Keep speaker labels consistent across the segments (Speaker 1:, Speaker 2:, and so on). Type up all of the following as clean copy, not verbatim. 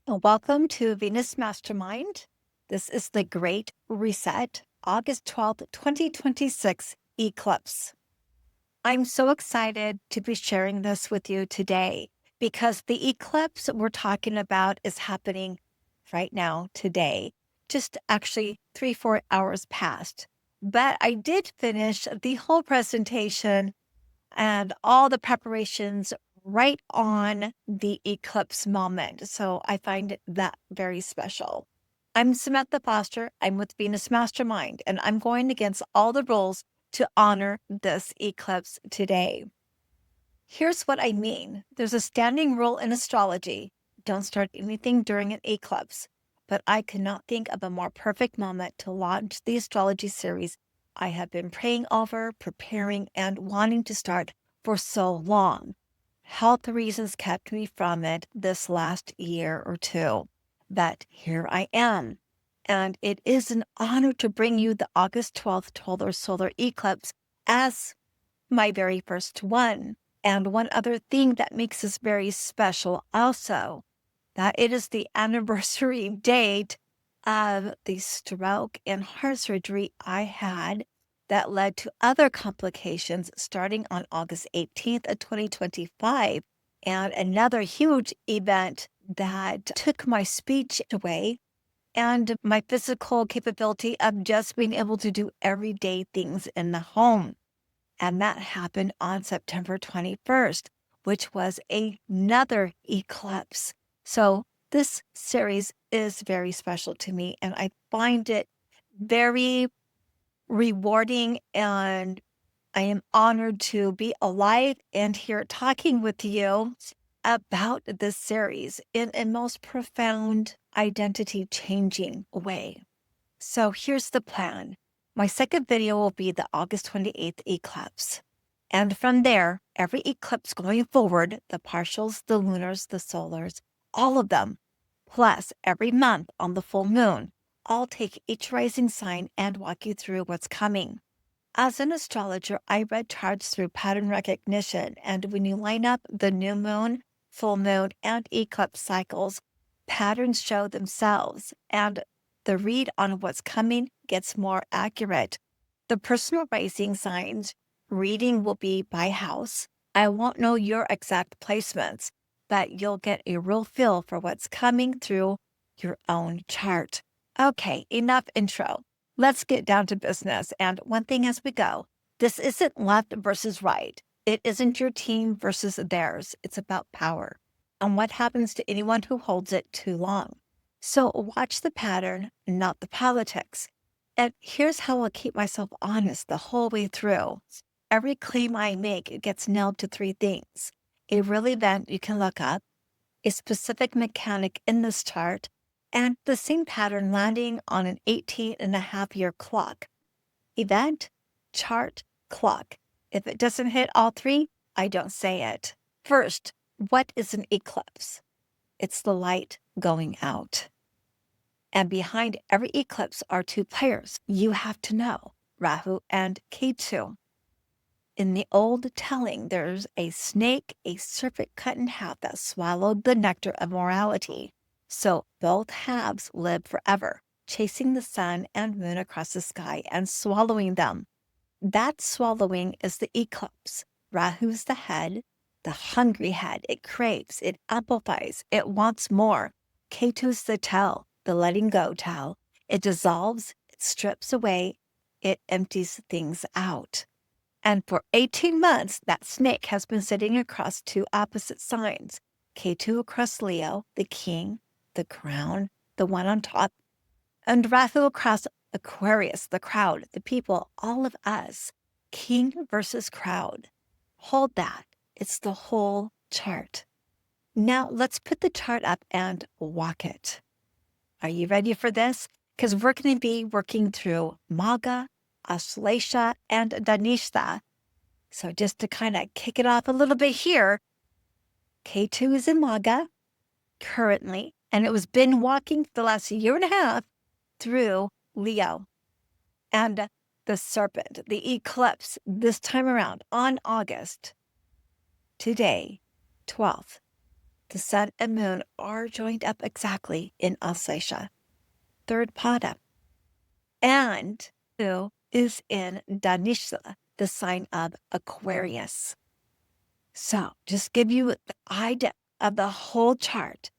Speaker 1: Welcome to Venus Mastermind. This is the Great Reset, August 12th, 2026 eclipse. I'm so excited to be sharing this with you today because the eclipse we're talking about is happening right now, today, just actually 3-4 hours past. But I did finish the whole presentation and all the preparations right on the eclipse moment. So I find that very special. I'm Samantha Foster. I'm with Venus Mastermind, and I'm going against all the rules to honor this eclipse today. Here's what I mean. There's a standing rule in astrology. Don't start anything during an eclipse. But I could not think of a more perfect moment to launch the astrology series I have been praying over, preparing, and wanting to start for so long. Health reasons kept me from it this last year or two. But here I am. And it is an honor to bring you the August 12th total solar eclipse as my very first one. And one other thing that makes this very special also, that it is the anniversary date of the stroke and heart surgery I had that led to other complications starting on August 18th of 2025, and another huge event that took my speech away and my physical capability of just being able to do everyday things in the home. And that happened on September 21st, which was another eclipse. So this series is very special to me, and I find it very rewarding, and I am honored to be alive and here talking with you about this series in a most profound identity changing way. So here's the plan. My second video will be the August 28th eclipse. And from there, every eclipse going forward, the partials, the lunars, the solars, all of them, plus every month on the full moon, I'll take each rising sign and walk you through what's coming. As an astrologer, I read charts through pattern recognition, and when you line up the new moon, full moon, and eclipse cycles, patterns show themselves, and the read on what's coming gets more accurate. The personal rising signs reading will be by house. I won't know your exact placements, but you'll get a real feel for what's coming through your own chart. Okay, enough intro. Let's get down to business. And one thing as we go, this isn't left versus right. It isn't your team versus theirs. It's about power and what happens to anyone who holds it too long. So watch the pattern, not the politics. And here's how I'll keep myself honest the whole way through. Every claim I make gets nailed to 3 things: a real event you can look up, a specific mechanic in this chart, and the same pattern landing on an 18.5-year clock. Event, chart, clock. If it doesn't hit all 3, I don't say it. First, what is an eclipse? It's the light going out. And behind every eclipse are 2 players you have to know: Rahu and Ketu. In the old telling, there's a snake, a serpent cut in half that swallowed the nectar of morality. So both halves live forever, chasing the sun and moon across the sky and swallowing them. That swallowing is the eclipse. Rahu's the head, the hungry head. It craves, it amplifies, it wants more. Ketu's the tail, the letting go tail. It dissolves, it strips away, it empties things out. And for 18 months, that snake has been sitting across 2 opposite signs: Ketu across Leo, the king, the crown, the one on top, and Rahu across Aquarius, the crowd, the people, all of us. King versus crowd. Hold that. It's the whole chart. Now let's put the chart up and walk it. Are you ready for this? Because we're going to be working through Magha, Aslesha, and Danishta. So just to kind of kick it off a little bit here, K2 is in Magha currently, and it was been walking for the last year and a half through Leo. And the serpent, the eclipse, this time around on August, today, 12th, the sun and moon are joined up exactly in Auslasia, third pada. And who is in Dhanishla, the sign of Aquarius. So just give you the idea of the whole chart.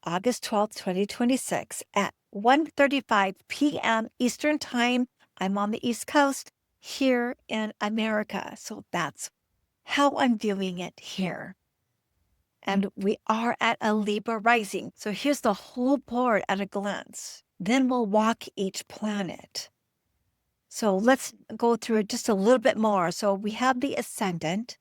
Speaker 1: August 12th, 2026 at 1:35 p.m. Eastern Time. I'm on the East Coast here in America. So that's how I'm viewing it here. And we are at a Libra rising. So here's the whole board at a glance. Then we'll walk each planet. So let's go through it just a little bit more. So we have the ascendant.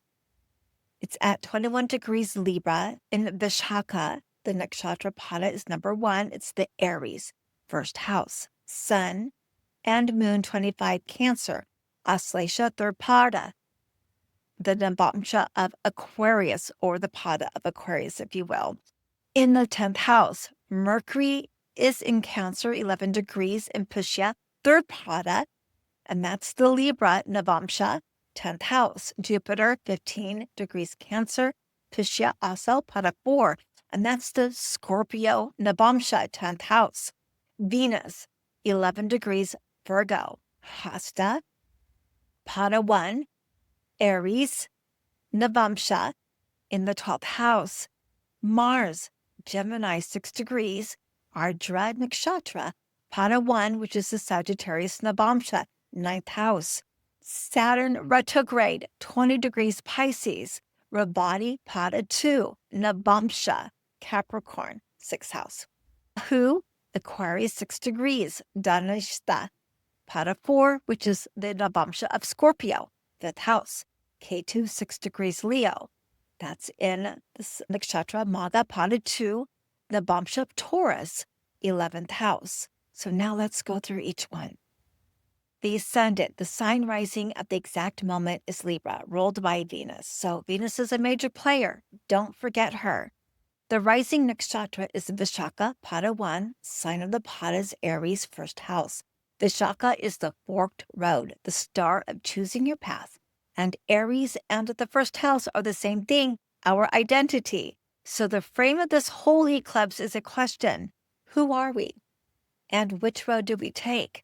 Speaker 1: It's at 21 degrees Libra in Vishaka. The nakshatra pada is number 1. It's the Aries, first house. Sun and moon 25 Cancer. Auslasia, third pada. The navamsha of Aquarius, or the pada of Aquarius, if you will. In the 10th house, Mercury is in Cancer, 11 degrees in Pushya, third pada. And that's the Libra navamsha, 10th house. Jupiter, 15 degrees Cancer, Pushya also, pada 4. And that's the Scorpio navamsha, 10th house. Venus, 11 degrees Virgo, Hasta, pada 1. Aries, navamsha, in the 12th house. Mars, Gemini, 6 degrees, Ardra nakshatra, pada 1, which is the Sagittarius navamsha, 9th house. Saturn retrograde, 20 degrees Pisces, Ravati, pada 2, navamsha, Capricorn, 6th house. Rahu, Aquarius, 6 degrees, Dhanishta, pada 4, which is the navamsha of Scorpio, 5th house. Ketu, 6 degrees Leo. That's in the nakshatra Magha, pada 2, navamsha of Taurus, 11th house. So now let's go through each one. The ascendant, the sign rising at the exact moment, is Libra, ruled by Venus. So Venus is a major player. Don't forget her. The rising nakshatra is Vishaka, pada 1. Sign of the pada is Aries, first house. Vishaka is the forked road, the star of choosing your path. And Aries and the first house are the same thing, our identity. So the frame of this whole eclipse is a question. Who are we? And which road do we take?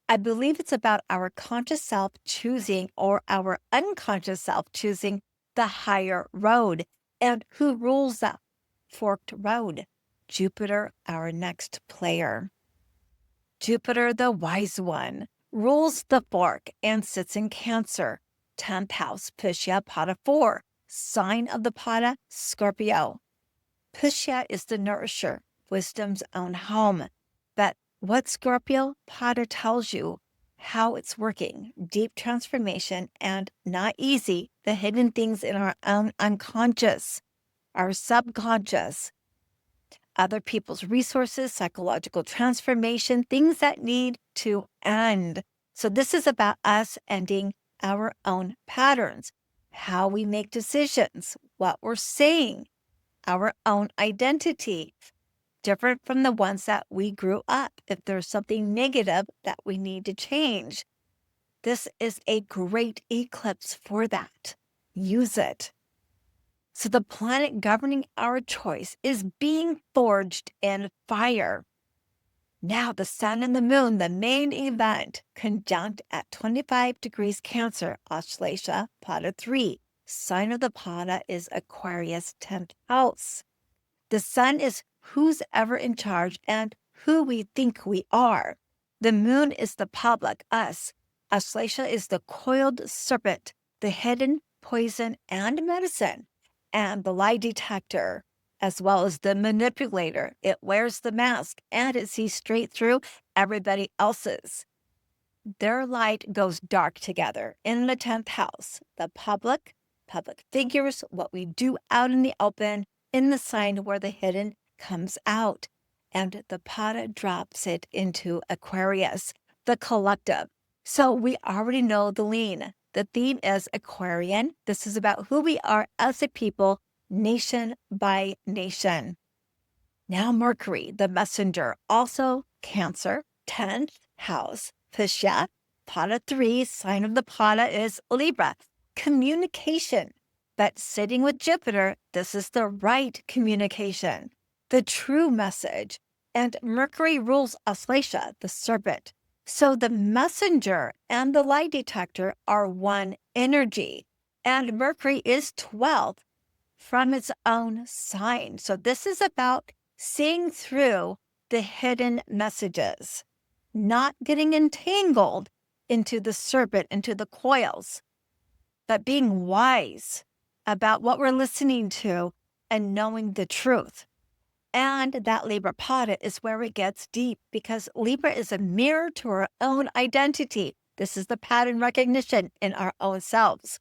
Speaker 1: I believe it's about our conscious self choosing, or our unconscious self choosing, the higher road. And who rules that forked road? Jupiter, our next player. Jupiter, the wise one, rules the fork and sits in Cancer. 10th house, Pushya, pada 4. Sign of the pada, Scorpio. Pushya is the nourisher, wisdom's own home. But what Scorpio pada tells you, how it's working, deep transformation, and not easy, the hidden things in our own unconscious, our subconscious, other people's resources, psychological transformation, things that need to end. So this is about us ending our own patterns, how we make decisions, what we're saying, our own identity, different from the ones that we grew up. If there's something negative that we need to change, this is a great eclipse for that. Use it. So the planet governing our choice is being forged in fire. Now the sun and the moon, the main event, conjunct at 25 degrees Cancer, Auslasia, pada 3. Sign of the pada is Aquarius, 10th house. The sun is who's ever in charge and who we think we are. The moon is the public, us. Auslasia is the coiled serpent, the hidden poison and medicine, and the lie detector, as well as the manipulator. It wears the mask and it sees straight through everybody else's. Their light goes dark together in the 10th house. The public figures, what we do out in the open, in the sign where the hidden comes out. And the pada drops it into Aquarius, the collective. So we already know the lean. The theme is Aquarian. This is about who we are as a people, nation by nation. Now Mercury, the messenger, also Cancer, 10th house, Pushya, pada 3, sign of the pada is Libra. Communication, But sitting with Jupiter, this is the right communication, the true message. And Mercury rules Auslasia, the serpent. So the messenger and the lie detector are one energy. And Mercury is 12th from its own sign. So this is about seeing through the hidden messages, not getting entangled into the serpent, into the coils, but being wise about what we're listening to and knowing the truth. And that Libra Pada is where it gets deep, because Libra is a mirror to our own identity. This is the pattern recognition in our own selves.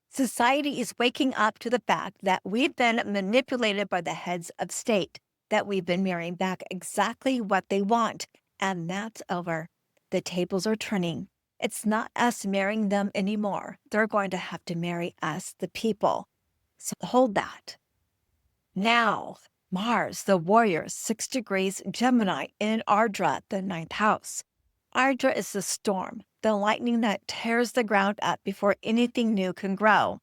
Speaker 1: Society is waking up to the fact that we've been manipulated by the heads of state, that we've been marrying back exactly what they want, and that's over. The tables are turning. It's not us marrying them anymore. They're going to have to marry us, the people. So hold that. Now, Mars, the warrior, 6 degrees Gemini in Ardra, the 9th house. Ardra is the storm, the lightning that tears the ground up before anything new can grow.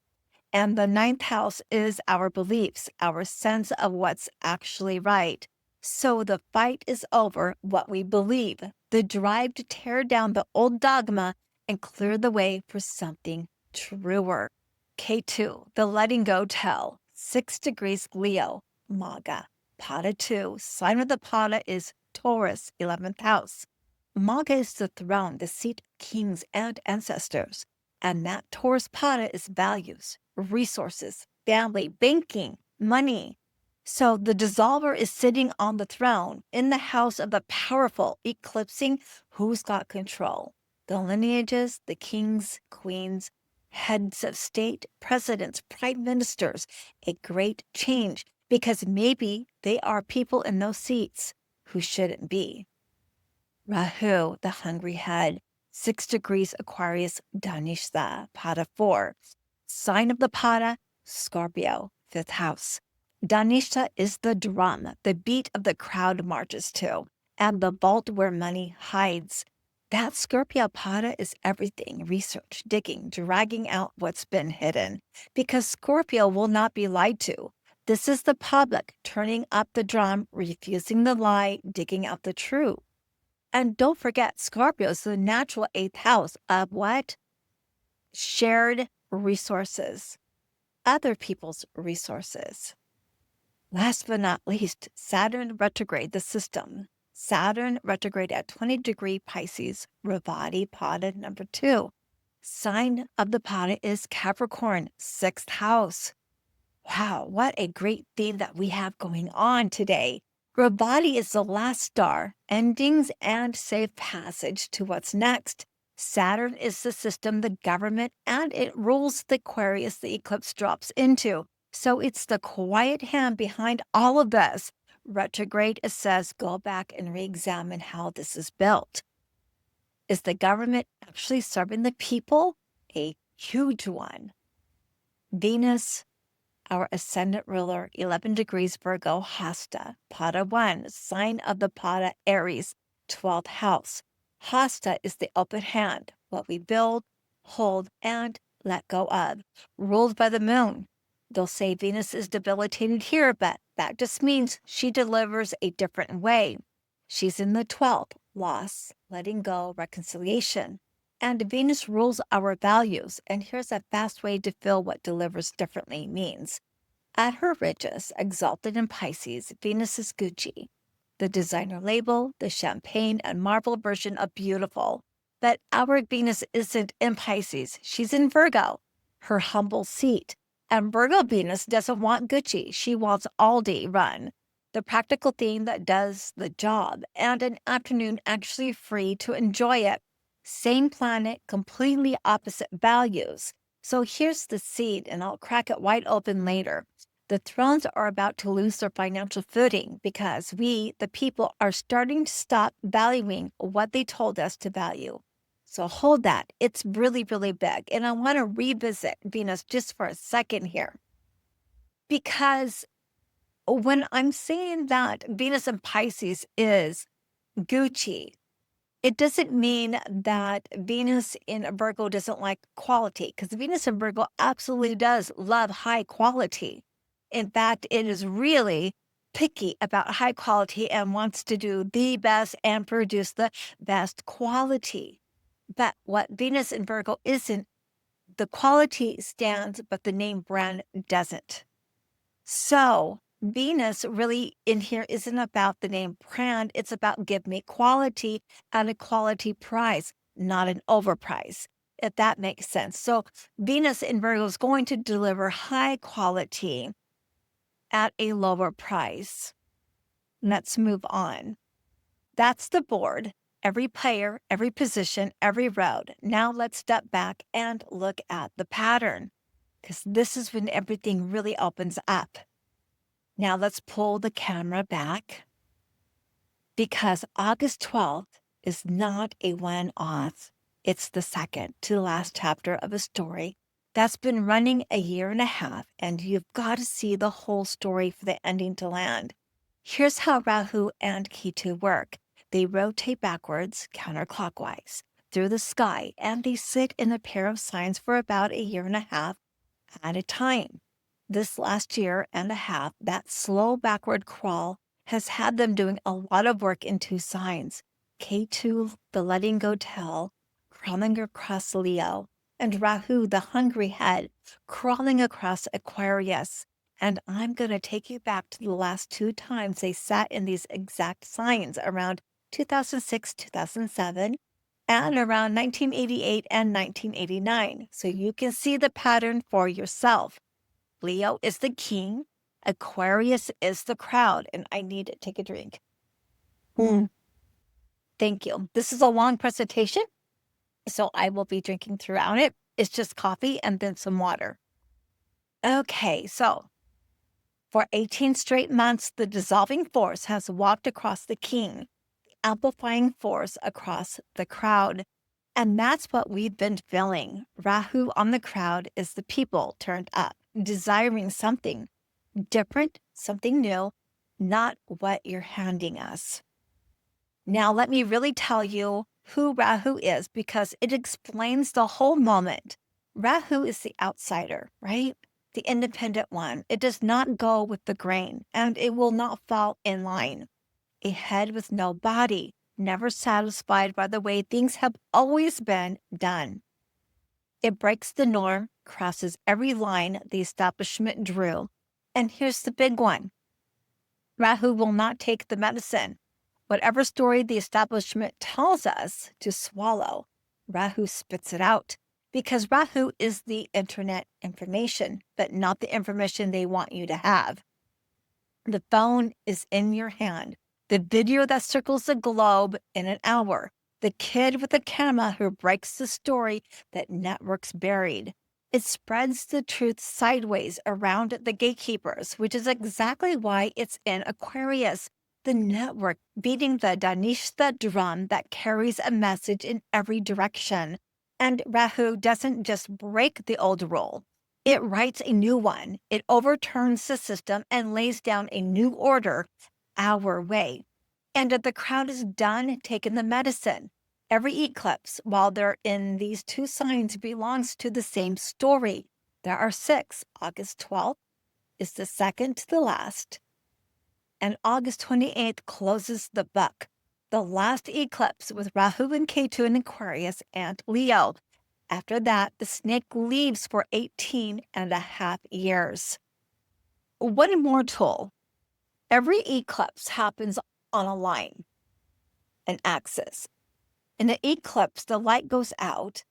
Speaker 1: And the 9th house is our beliefs, our sense of what's actually right. So the fight is over what we believe, the drive to tear down the old dogma and clear the way for something truer. Ketu, the letting go tell, 6 degrees Leo, Maga. Pada 2, sign of the Pada is Taurus, 11th house. Maga is the throne, the seat of kings and ancestors. And that Taurus Pada is values, resources, family, banking, money. So the dissolver is sitting on the throne in the house of the powerful, eclipsing who's got control. The lineages, the kings, queens, heads of state, presidents, prime ministers, a great change, because maybe they are people in those seats who shouldn't be. Rahu, the hungry head, 6 degrees Aquarius, Dhanishta, Pada 4. Sign of the Pada, Scorpio, 5th house. Dhanishta is the drum, the beat of the crowd marches to, and the vault where money hides. That Scorpio Pada is everything, research, digging, dragging out what's been hidden, because Scorpio will not be lied to. This is the public turning up the drum, refusing the lie, digging out the truth. And don't forget, Scorpio is the natural 8th house of what? Shared resources, other people's resources. Last but not least, Saturn retrograde, the system. Saturn retrograde at 20 degree Pisces, Ravati Pada number 2. Sign of the Pada is Capricorn, 6th house. Wow, what a great theme that we have going on today. Ravati is the last star, endings and safe passage to what's next. Saturn is the system, the government, and it rules the Aquarius the eclipse drops into. So it's the quiet hand behind all of this. Retrograde says go back and re-examine how this is built. Is the government actually serving the people? A huge one. Venus, our ascendant ruler, 11 degrees Virgo, Hasta, Pada 1, sign of the Pada, Aries, 12th house. Hasta is the open hand, what we build, hold, and let go of, ruled by the moon. They'll say Venus is debilitated here, but that just means she delivers a different way. She's in the 12th, loss, letting go, reconciliation. And Venus rules our values, and here's a fast way to feel what delivers differently means. At her richest, exalted in Pisces, Venus is Gucci, the designer label, the champagne and marble version of beautiful. But our Venus isn't in Pisces, she's in Virgo, her humble seat. And Virgo Venus doesn't want Gucci, she wants Aldi run, the practical theme that does the job, and an afternoon actually free to enjoy it. Same planet, completely opposite values. So here's the seed, and I'll crack it wide open later. The thrones are about to lose their financial footing because we, the people, are starting to stop valuing what they told us to value. So hold that. It's really, really big. And I want to revisit Venus just for a second here. Because when I'm saying that Venus in Pisces is Gucci, It doesn't mean that Venus in Virgo doesn't like quality, because Venus in Virgo absolutely does love high quality. In fact, it is really picky about high quality and wants to do the best and produce the best quality. But what Venus in Virgo isn't, the quality stands, but the name brand doesn't. So Venus really in here isn't about the name brand. It's about give me quality at a quality price, not an overprice, if that makes sense. So Venus in Virgo is going to deliver high quality at a lower price. Let's move on. That's the board. Every player, every position, every road. Now let's step back and look at the pattern, because this is when everything really opens up. Now let's pull the camera back, because August 12th is not a one-off. It's the second to the last chapter of a story that's been running a year and a half, and you've got to see the whole story for the ending to land. Here's how Rahu and Ketu work. They rotate backwards, counterclockwise, through the sky, and they sit in a pair of signs for about a year and a half at a time. This last year and a half, that slow backward crawl has had them doing a lot of work in two signs. Ketu, the letting go tail, crawling across Leo, and Rahu, the hungry head, crawling across Aquarius. And I'm going to take you back to the last two times they sat in these exact signs, around 2006, 2007, and around 1988 and 1989, so you can see the pattern for yourself. Leo is the king, Aquarius is the crowd, and I need to take a drink. Thank you. This is a long presentation, so I will be drinking throughout it. It's just coffee and then some water. Okay, so for 18 straight months, the dissolving force has walked across the king, amplifying force across the crowd. And that's what we've been feeling. Rahu on the crowd is the people turned up, desiring something different, something new, not what you're handing us. Now, let me really tell you who Rahu is, because it explains the whole moment. Rahu is the outsider, right? The independent one. It does not go with the grain, and it will not fall in line. A head with no body, never satisfied by the way things have always been done. It breaks the norm, crosses every line the establishment drew. And here's the big one. Rahu will not take the medicine. Whatever story the establishment tells us to swallow, Rahu spits it out, because Rahu is the internet information, but not the information they want you to have. The phone is in your hand. The video that circles the globe in an hour. The kid with the camera who breaks the story that networks buried. It spreads the truth sideways around the gatekeepers, which is exactly why it's in Aquarius. The network beating the Danishta drum that carries a message in every direction. And Rahu doesn't just break the old rule. It writes a new one. It overturns the system and lays down a new order our way. And the crowd is done taking the medicine. Every eclipse, while they're in these two signs, belongs to the same story. There are 6. August 12th is the second to the last. And August 28th closes the book. The last eclipse with Rahu and Ketu in Aquarius and Leo. After that, the snake leaves for 18 and a half years. One more tool. Every eclipse happens on a line, an axis. In the eclipse, the light goes out,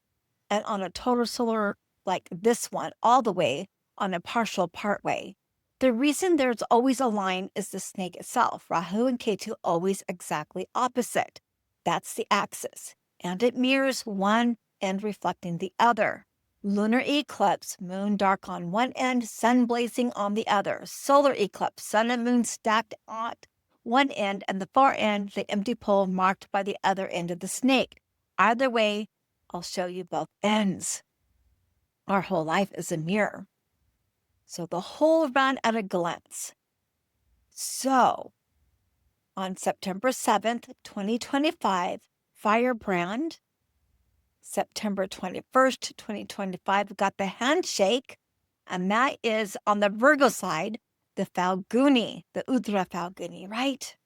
Speaker 1: and on a total solar like this one, all the way on a partial part way. The reason there's always a line is the snake itself. Rahu and Ketu always exactly opposite. That's the axis, and it mirrors one and reflecting the other. Lunar eclipse, moon dark on one end, sun blazing on the other. Solar eclipse, sun and moon stacked at one end, and the far end, the empty pole marked by the other end of the snake. Either way, I'll show you both ends. Our whole life is a mirror. So the whole run at a glance. So, on September 7th, 2025, Firebrand, September 21st, 2025, we got the handshake, and that is on the Virgo side, the Falguni, the Udra Falguni, right?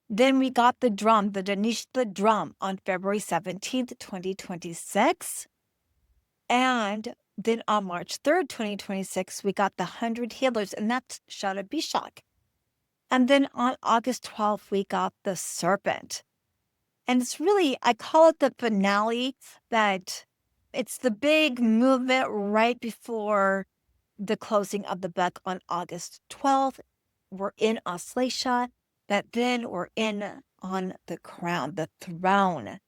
Speaker 1: Then we got the drum, the Danishta drum on February 17th, 2026. And then on March 3rd, 2026, we got the 100 healers, and that's Shada Bishak. And then on August 12th, we got the serpent. And it's really, I call it the finale, that it's the big movement right before the closing of the book on August 12th. We're in Auslasia, but then we're in on the crown, the throne,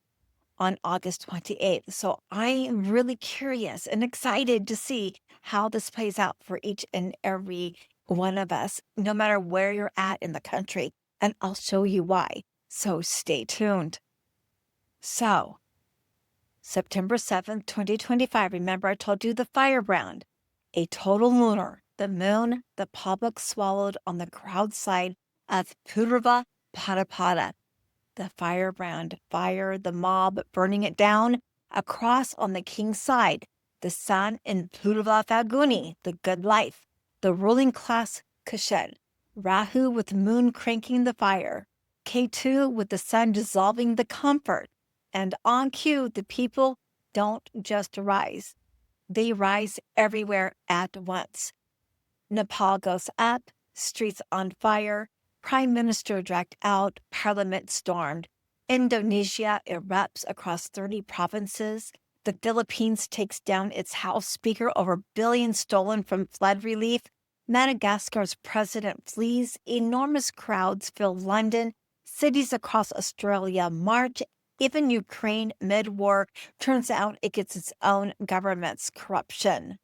Speaker 1: on August 28th. So I'm really curious and excited to see how this plays out for each and every one of us, no matter where you're at in the country. And I'll show you why. So stay tuned. So, September 7th, 2025, remember I told you the firebrand, a total lunar, the moon, the public swallowed on the crowd side of Purva Padapada, the firebrand, fire, the mob burning it down, across on the king's side, the sun in Purva Falguni, the good life, the ruling class Kushan, Rahu with moon cranking the fire, Ketu with the sun dissolving the comfort, and on cue, the people don't just rise. They rise everywhere at once. Nepal goes up, streets on fire, Prime Minister dragged out, Parliament stormed. Indonesia erupts across 30 provinces. The Philippines takes down its House Speaker over billions stolen from flood relief. Madagascar's president flees. Enormous crowds fill London. Cities across Australia march. Even Ukraine, mid-war, turns out it gets its own government's corruption.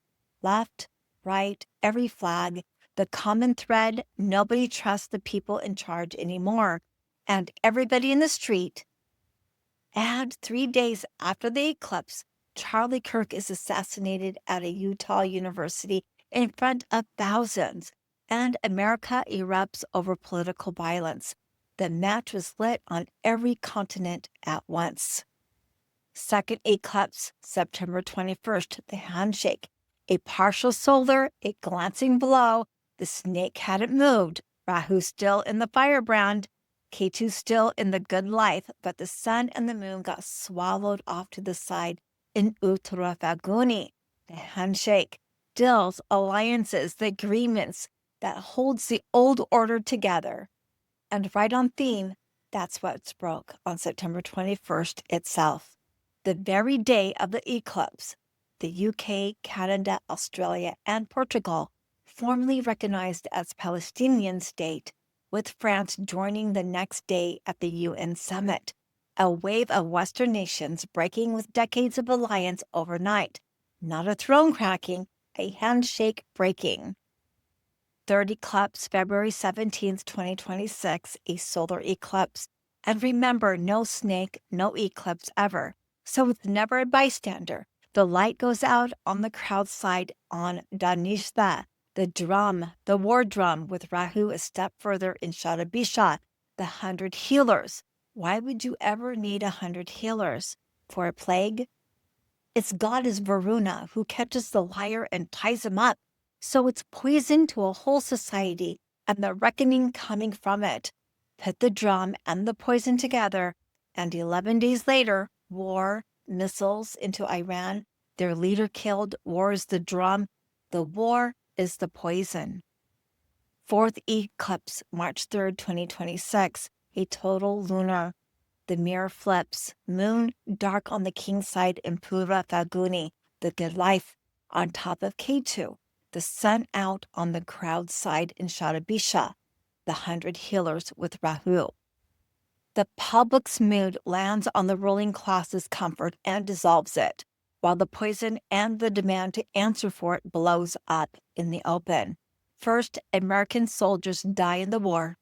Speaker 1: Left, right, every flag, the common thread, nobody trusts the people in charge anymore. And everybody in the street. And 3 days after the eclipse, Charlie Kirk is assassinated at a Utah university in front of thousands. And America erupts over political violence. The match was lit on every continent at once. Second eclipse, September 21st, the handshake. A partial solar, a glancing blow. The snake hadn't moved. Rahu still in the firebrand. Ketu still in the good life, but the sun and the moon got swallowed off to the side in Uttara Falguni. The handshake, deals, alliances, the agreements that holds the old order together. And right on theme, that's what's broke on September 21st itself. The very day of the eclipse, the UK, Canada, Australia, and Portugal formally recognized as Palestinian state, with France joining the next day at the UN summit. A wave of Western nations breaking with decades of alliance overnight. Not a throne cracking, a handshake breaking. Third eclipse, February 17th, 2026, a solar eclipse. And remember, no snake, no eclipse ever. So it's never a bystander. The light goes out on the crowd side on Danishta, the drum, the war drum, with Rahu a step further in Shadabisha, the 100 healers. Why would you ever need 100 healers? For a plague? Its god is Varuna, who catches the liar and ties him up. So it's poison to a whole society, and the reckoning coming from it. Put the drum and the poison together, and 11 days later, war, missiles into Iran, their leader killed, war is the drum, the war is the poison. Fourth eclipse, March 3rd, 2026, a total lunar. The mirror flips, moon dark on the king's side in Pura Falguni, the good life, on top of Ketu. The sun out on the crowd side in Shadabisha, the 100 healers with Rahu. The public's mood lands on the ruling class's comfort and dissolves it, while the poison and the demand to answer for it blows up in the open. First, American soldiers die in the war.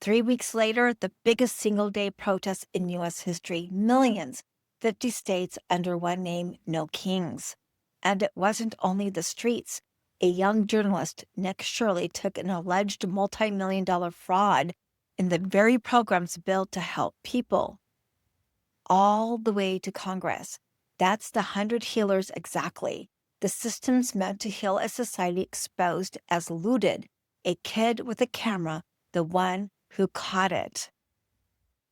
Speaker 1: 3 weeks later, the biggest single-day protest in U.S. history, millions, 50 states under one name, no kings. And it wasn't only the streets. A young journalist, Nick Shirley, took an alleged multi-million-dollar fraud in the very programs built to help people. all the way to Congress. That's the 100 healers exactly. The system's meant to heal a society exposed as looted, a kid with a camera, the one who caught it.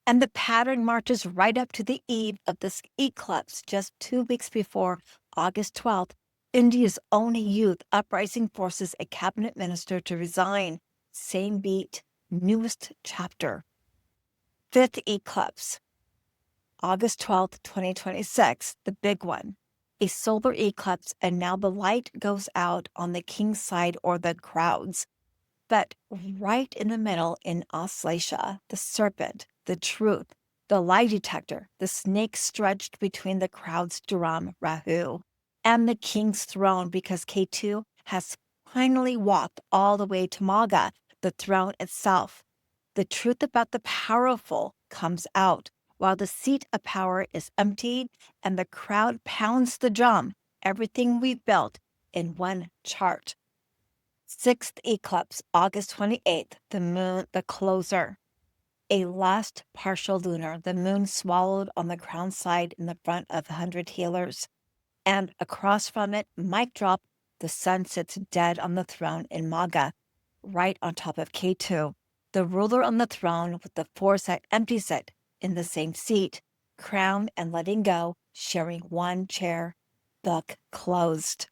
Speaker 1: And the pattern marches right up to the eve of this eclipse, just 2 weeks before August 12th. India's own youth uprising forces a cabinet minister to resign. Same beat, newest chapter. Fifth eclipse, August 12th, 2026, the big one. A solar eclipse, and now the light goes out on the king's side or the crowds. But right in the middle in Auslasia, the serpent, the truth, the lie detector, the snake stretched between the crowd's drum, Rahu, and the king's throne, because Ketu has finally walked all the way to Maga, the throne itself. The truth about the powerful comes out while the seat of power is emptied and the crowd pounds the drum, everything we've built in one chart. Sixth eclipse, August 28th, the moon, the closer. A last partial lunar, the moon swallowed on the crown side in the front of 100 healers. And across from it, mic drop, the sun sits dead on the throne in Maga, right on top of Ketu, the ruler on the throne with the force that empties it in the same seat, crown and letting go, sharing one chair, book closed.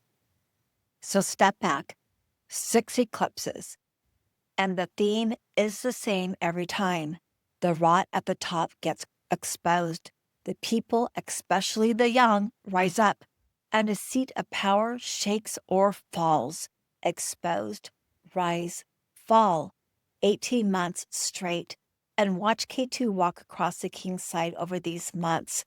Speaker 1: So step back. 6 eclipses, and the theme is the same every time. The rot at the top gets exposed. The people, especially the young, rise up, and a seat of power shakes or falls. Exposed, rise, fall. 18 months straight, and watch K2 walk across the king's side over these months.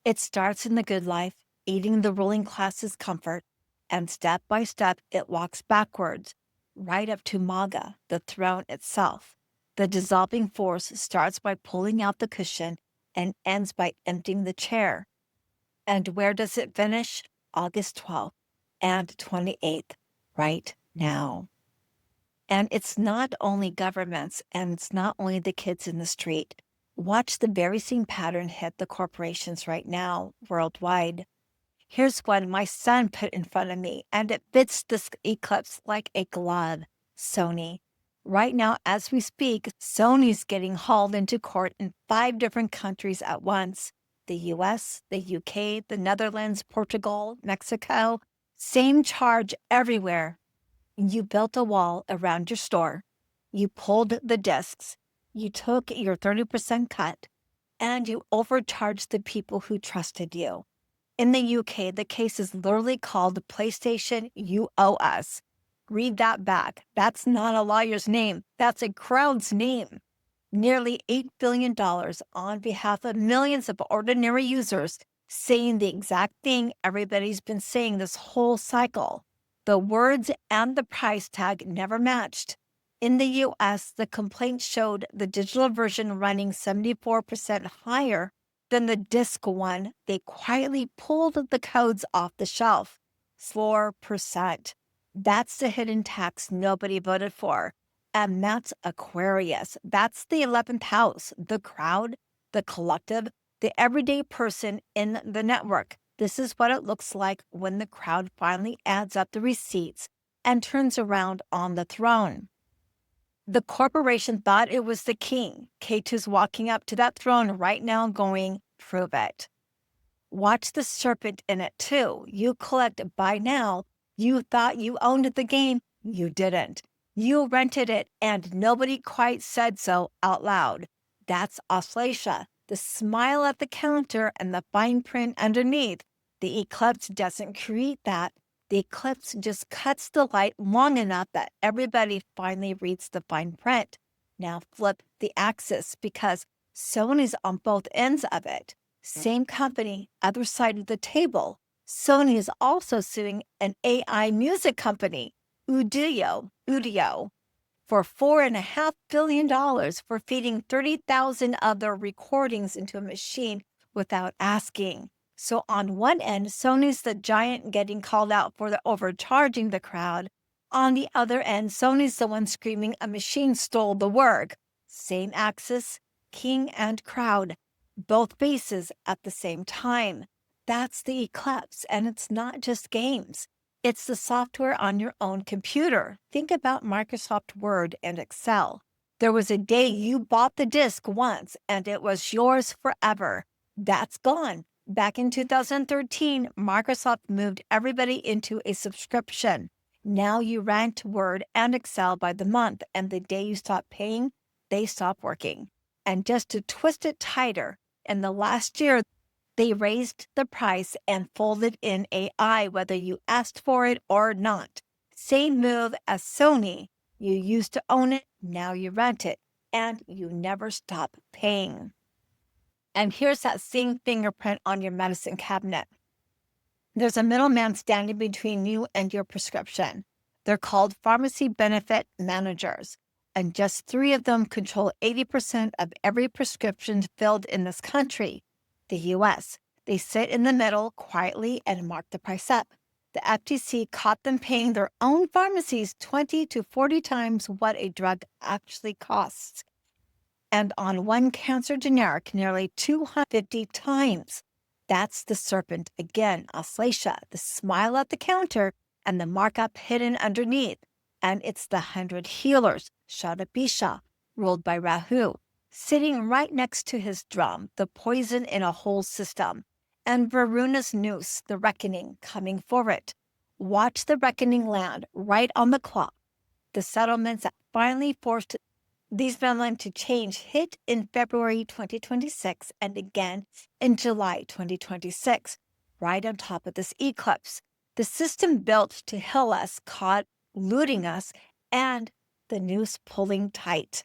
Speaker 1: It starts in the good life, eating the ruling class's comfort, and step by step it walks backwards, right up to Maga, the throne itself. The dissolving force starts by pulling out the cushion and ends by emptying the chair. And where does it finish? August 12th and 28th, right now. And it's not only governments, and it's not only the kids in the street. Watch the very same pattern hit the corporations right now, worldwide. Here's one my son put in front of me, and it fits this eclipse like a glove. Sony. Right now, as we speak, Sony's getting hauled into court in 5 different countries at once. The US, the UK, the Netherlands, Portugal, Mexico. Same charge everywhere. You built a wall around your store. You pulled the discs. You took your 30% cut, and you overcharged the people who trusted you. In the UK, the case is literally called PlayStation You Owe Us. Read that back. That's not a lawyer's name. That's a crowd's name. Nearly $8 billion on behalf of millions of ordinary users saying the exact thing everybody's been saying this whole cycle. The words and the price tag never matched. In the US, the complaint showed the digital version running 74% higher than the disc one. They quietly pulled the codes off the shelf. 4%. That's the hidden tax nobody voted for. And that's Aquarius. That's the 11th house, the crowd, the collective, the everyday person in the network. This is what it looks like when the crowd finally adds up the receipts and turns around on the throne. The corporation thought it was the king. Ketu's walking up to that throne right now going, prove it. Watch the serpent in it too. You collect by now. You thought you owned the game. You didn't. You rented it and nobody quite said so out loud. That's Auslasia. The smile at the counter and the fine print underneath. The eclipse doesn't create that. The eclipse just cuts the light long enough that everybody finally reads the fine print. Now flip the axis because Sony's on both ends of it. Same company, other side of the table. Sony is also suing an AI music company, Udio, for $4.5 billion for feeding 30,000 of their recordings into a machine without asking. So on one end, Sony's the giant getting called out for the overcharging the crowd. On the other end, Sony's the one screaming a machine stole the work. Same axis, king and crowd. both faces at the same time. That's the eclipse, and it's not just games. It's the software on your own computer. Think about Microsoft Word and Excel. There was a day you bought the disk once, and it was yours forever. That's gone. Back in 2013, Microsoft moved everybody into a subscription. Now you rent Word and Excel by the month, and the day you stop paying, they stop working. And just to twist it tighter, in the last year, they raised the price and folded in AI, whether you asked for it or not. Same move as Sony. You used to own it, now you rent it, and you never stop paying. And here's that same fingerprint on your medicine cabinet. There's a middleman standing between you and your prescription. They're called pharmacy benefit managers, and just 3 of them control 80% of every prescription filled in this country, the US. They sit in the middle quietly and mark the price up. The FTC caught them paying their own pharmacies 20 to 40 times what a drug actually costs. And on one cancer generic, nearly 250 times. That's the serpent again, Auslasia, the smile at the counter and the markup hidden underneath. And it's the 100 healers, Shadabisha, ruled by Rahu, sitting right next to his drum, the poison in a whole system. And Varuna's noose, the reckoning, coming for it. Watch the reckoning land right on the clock. The settlements that finally forced these men to change hit in February 2026 and again in July 2026, right on top of this eclipse. The system built to heal us caught looting us and the noose pulling tight.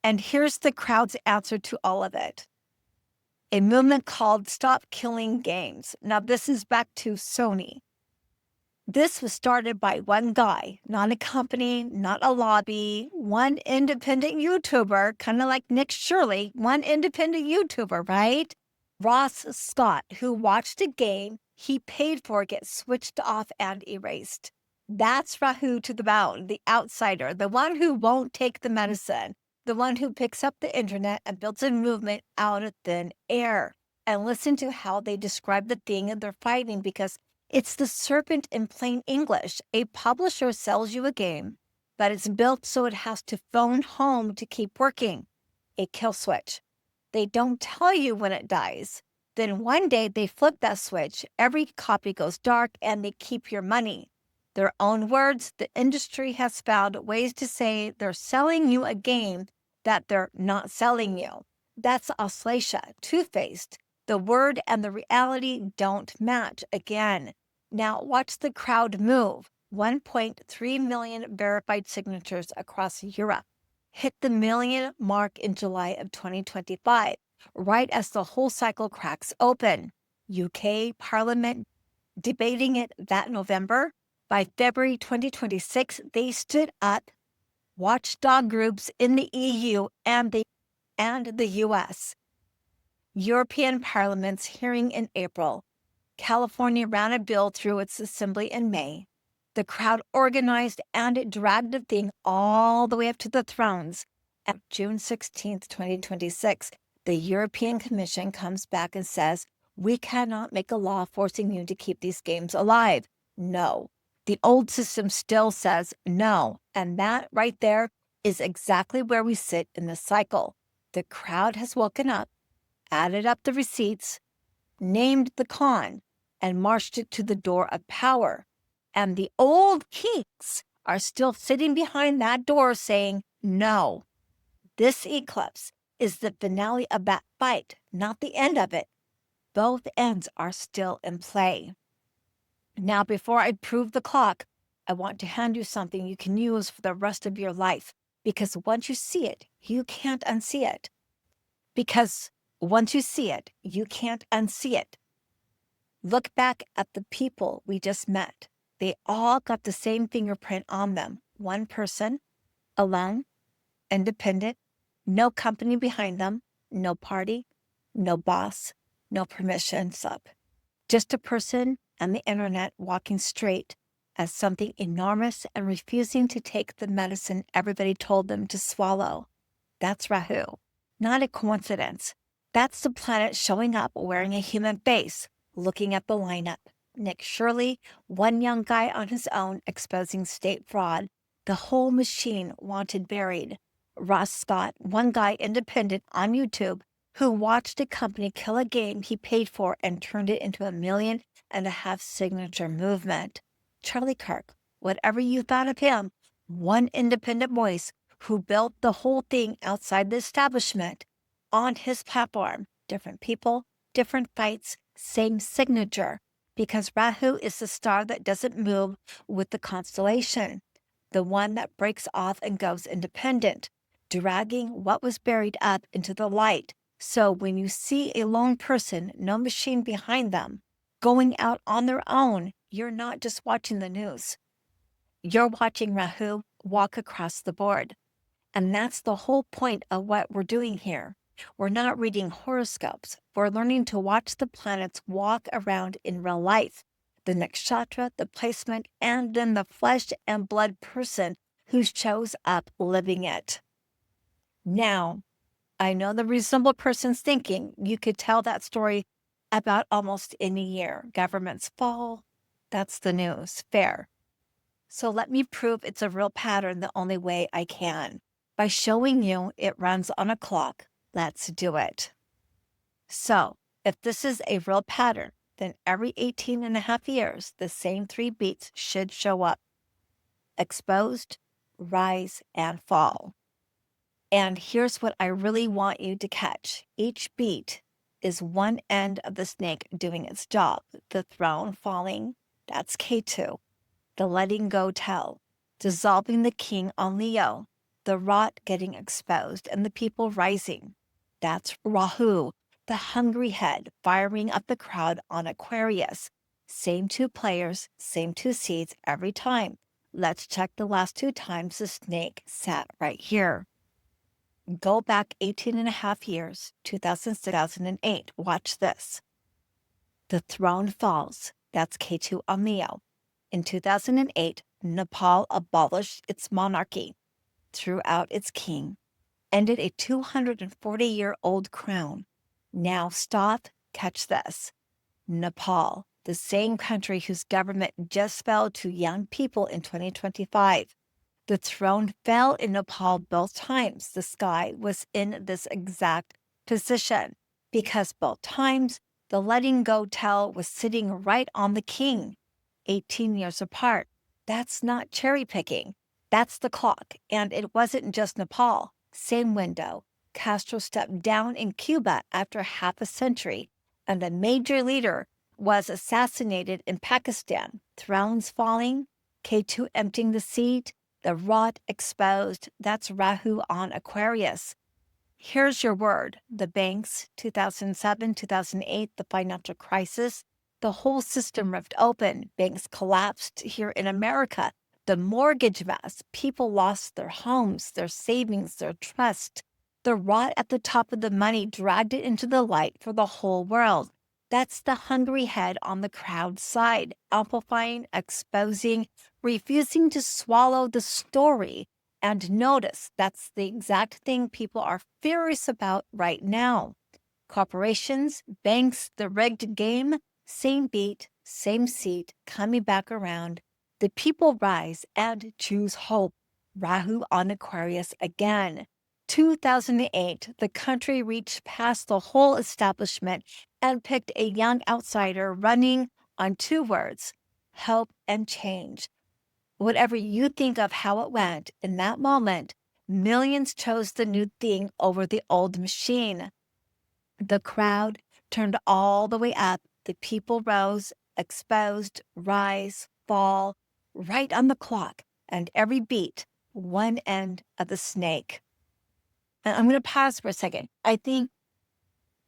Speaker 1: And here's the crowd's answer to all of it. A movement called Stop Killing Games. Now this is back to Sony. This was started by one guy, not a company, not a lobby, one independent YouTuber, kind of like Nick Shirley, one independent YouTuber, right? Ross Scott, who watched a game he paid for get switched off and erased. That's Rahu to the bound, the outsider, the one who won't take the medicine, the one who picks up the internet and builds a movement out of thin air. And listen to how they describe the thing they're fighting, because it's the serpent in plain English. A publisher sells you a game, but it's built so it has to phone home to keep working. A kill switch. They don't tell you when it dies. Then one day they flip that switch, every copy goes dark, and they keep your money. Their own words, the industry has found ways to say they're selling you a game that they're not selling you. That's Auslasia, two-faced. The word and the reality don't match again. Now watch the crowd move. 1.3 million verified signatures across Europe. Hit the million mark in July of 2025, right as the whole cycle cracks open. UK Parliament debating it that November. By February 2026, they stood up. Watchdog groups in the EU and the US. European Parliament's hearing in April. California ran a bill through its assembly in May. The crowd organized and it dragged the thing all the way up to the thrones. At June 16th, 2026, the European Commission comes back and says, we cannot make a law forcing you to keep these games alive. No. The old system still says no. And that right there is exactly where we sit in the cycle. The crowd has woken up, added up the receipts, named the con, and marched it to the door of power. And the old kings are still sitting behind that door saying, no. This eclipse is the finale of that fight, not the end of it. Both ends are still in play. Now, before I prove the clock, I want to hand you something you can use for the rest of your life, because once you see it, you can't unsee it. Because once you see it, you can't unsee it. Look back at the people we just met. They all got the same fingerprint on them. One person, alone, independent, no company behind them, no party, no boss, no permission slip. Just a person and the internet walking straight as something enormous and refusing to take the medicine everybody told them to swallow. That's Rahu. Not a coincidence. That's the planet showing up wearing a human face, looking at the lineup. Nick Shirley, one young guy on his own exposing state fraud. The whole machine wanted buried. Ross Scott, one guy independent on YouTube who watched a company kill a game he paid for and turned it into $1.5 million signature movement. Charlie Kirk, whatever you thought of him, one independent voice who built the whole thing outside the establishment. On his platform, different people, different fights, same signature, because Rahu is the star that doesn't move with the constellation, the one that breaks off and goes independent, dragging what was buried up into the light. So when you see a lone person, no machine behind them, going out on their own, you're not just watching the news. You're watching Rahu walk across the board. And that's the whole point of what we're doing here. We're not reading horoscopes. We're learning to watch the planets walk around in real life. The nakshatra, the placement, and then the flesh and blood person who shows up living it. Now, I know the reasonable person's thinking you could tell that story about almost any year. Governments fall. That's the news. Fair. So let me prove it's a real pattern the only way I can. By showing you it runs on a clock. Let's do it. So if this is a real pattern, then every 18.5 years, the same 3 beats should show up. Exposed, rise, and fall. And here's what I really want you to catch. Each beat is one end of the snake doing its job. The throne falling, that's Ketu. The letting go tell, dissolving the king on Leo, the rot getting exposed, and the people rising. That's Rahu, the hungry head firing up the crowd on Aquarius. Same 2 players, same 2 seeds every time. Let's check the last 2 times the snake sat right here. Go back 18.5 years, 2006, 2008. Watch this. The throne falls. That's Ketu on Leo. In 2008, Nepal abolished its monarchy, threw out its king, ended a 240-year-old crown. Now stop, catch this. Nepal, the same country whose government just fell to young people in 2025. The throne fell in Nepal both times. The sky was in this exact position because both times the letting go tell was sitting right on the king. 18 years apart. That's not cherry picking. That's the clock. And it wasn't just Nepal. Same window. Castro stepped down in Cuba after half a century, and a major leader was assassinated in Pakistan. Thrones falling, Ketu emptying the seat, the rot exposed. That's Rahu on Aquarius. Here's your word. The banks, 2007, 2008, the financial crisis. The whole system ripped open. Banks collapsed here in America. The mortgage mess. People lost their homes, their savings, their trust. The rot at the top of the money dragged it into the light for the whole world. That's the hungry head on the crowd side, amplifying, exposing, refusing to swallow the story. And notice that's the exact thing people are furious about right now. Corporations, banks, the rigged game, same beat, same seat, coming back around. The people rise and choose hope. Rahu on Aquarius again. 2008, the country reached past the whole establishment and picked a young outsider running on 2 words, hope and change. Whatever you think of how it went in that moment, millions chose the new thing over the old machine. The crowd turned all the way up. The people rose, exposed, rise, fall, right on the clock, and every beat, one end of the snake. And I'm going to pause for a second. I think,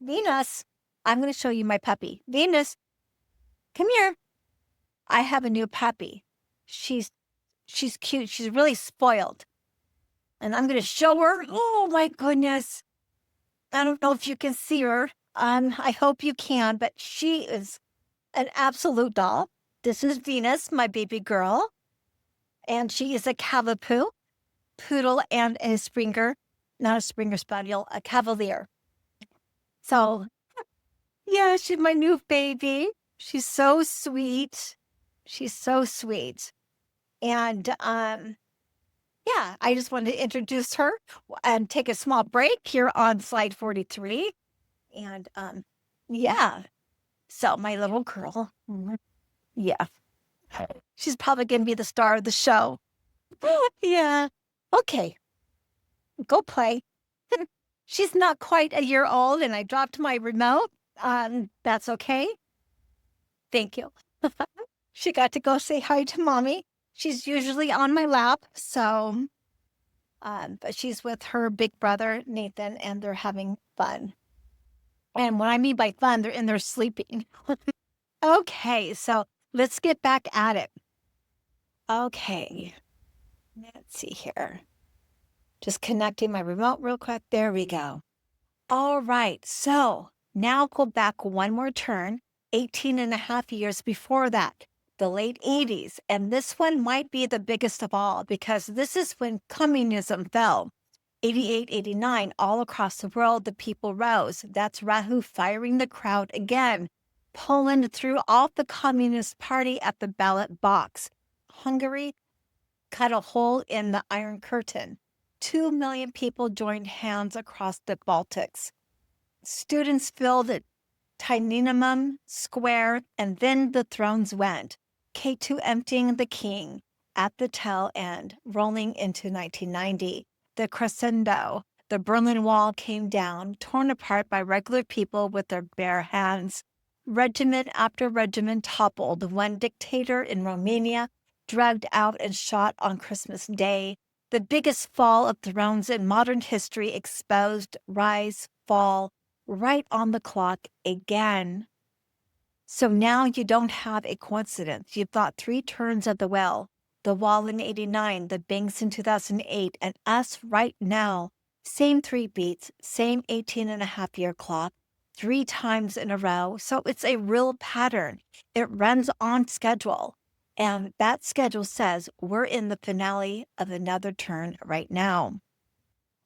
Speaker 1: Venus, I'm going to show you my puppy. Venus, come here. I have a new puppy. She's cute. She's really spoiled. And I'm going to show her. Oh, my goodness. I don't know if you can see her. I hope you can, but she is an absolute doll. This is Venus, my baby girl. And she is a Cavapoo, poodle, and a Springer, not a Springer Spaniel, a Cavalier. So, yeah, she's my new baby. She's so sweet. She's so sweet. And yeah, I just wanted to introduce her and take a small break here on slide 43. And yeah, so my little girl, yeah, she's probably going to be the star of the show. Yeah. Okay, go play. She's not quite a year old, and I dropped my remote. That's okay. Thank you. She got to go say hi to mommy. She's usually on my lap, so but she's with her big brother Nathan, and they're having fun. And what I mean by fun, they're in there sleeping. Okay, so let's get back at it. Okay, let's see here. Just connecting my remote real quick. There we go. All right, so now go back one more turn, 18 and a half years before that, the late 80s. And this one might be the biggest of all because this is when communism fell. 88, 89, all across the world, the people rose. That's Rahu firing the crowd again. Poland threw off the Communist Party at the ballot box. Hungary cut a hole in the Iron Curtain. 2 million people joined hands across the Baltics. Students filled Tiananmen Square, and then the thrones went. Ketu emptying the king at the tail end, rolling into 1990. The crescendo, the Berlin Wall came down, torn apart by regular people with their bare hands. Regiment after regiment toppled. One dictator in Romania dragged out and shot on Christmas Day. The biggest fall of thrones in modern history exposed, rise, fall, right on the clock again. So now you don't have a coincidence. You've got 3 turns of the wheel. The wall in 89, the banks in 2008, and us right now. Same 3 beats, same 18 and a half year clock, 3 times in a row. So it's a real pattern. It runs on schedule. And that schedule says we're in the finale of another turn right now.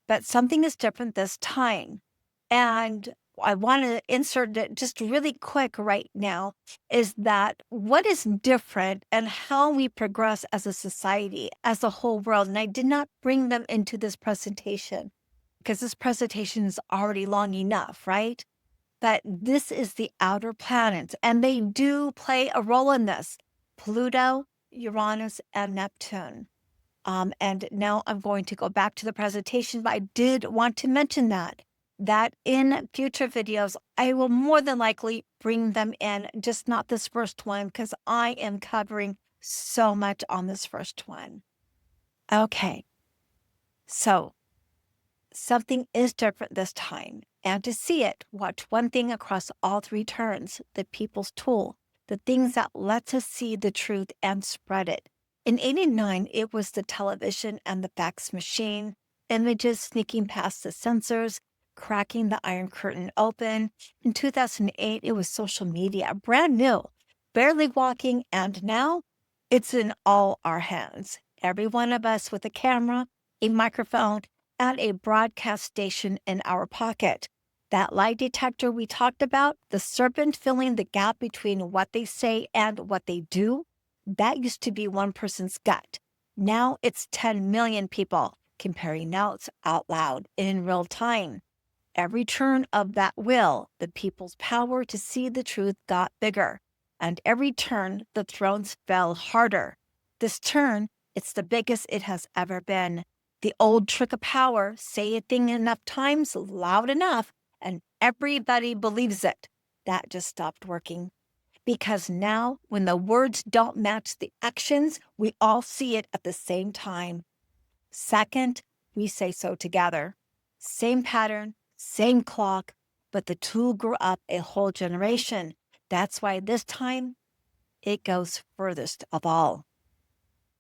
Speaker 1: But something is different this time. And I want to insert it just really quick right now is that what is different and how we progress as a society, as a whole world. And I did not bring them into this presentation because this presentation is already long enough, right? But this is the outer planets, and they do play a role in this. Pluto, Uranus, and Neptune. And now I'm going to go back to the presentation, but I did want to mention that in future videos, I will more than likely bring them in, just not this first one, because I am covering so much on this first one. Okay, so something is different this time. And to see it, watch one thing across all 3 turns, the people's tool, the things that lets us see the truth and spread it. In 89, it was the television and the fax machine, images sneaking past the sensors, cracking the Iron Curtain open. In 2008, it was social media, brand new, barely walking, and now it's in all our hands. Every one of us with a camera, a microphone, and a broadcast station in our pocket. That lie detector we talked about, the serpent filling the gap between what they say and what they do, that used to be one person's gut. Now it's 10 million people comparing notes out loud in real time. Every turn of that wheel, the people's power to see the truth got bigger. And every turn, the thrones fell harder. This turn, it's the biggest it has ever been. The old trick of power, say a thing enough times, loud enough, and everybody believes it. That just stopped working. Because now, when the words don't match the actions, we all see it at the same time. Second, we say so together. Same pattern, same clock, but the tool grew up a whole generation. That's why this time, it goes furthest of all.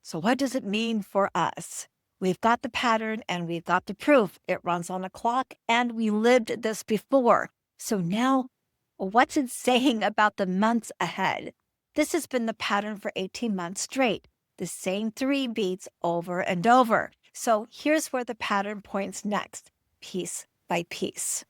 Speaker 1: So what does it mean for us? We've got the pattern and we've got the proof. It runs on a clock and we lived this before. So now, what's it saying about the months ahead? This has been the pattern for 18 months straight. The same 3 beats over and over. So here's where the pattern points next, piece by piece.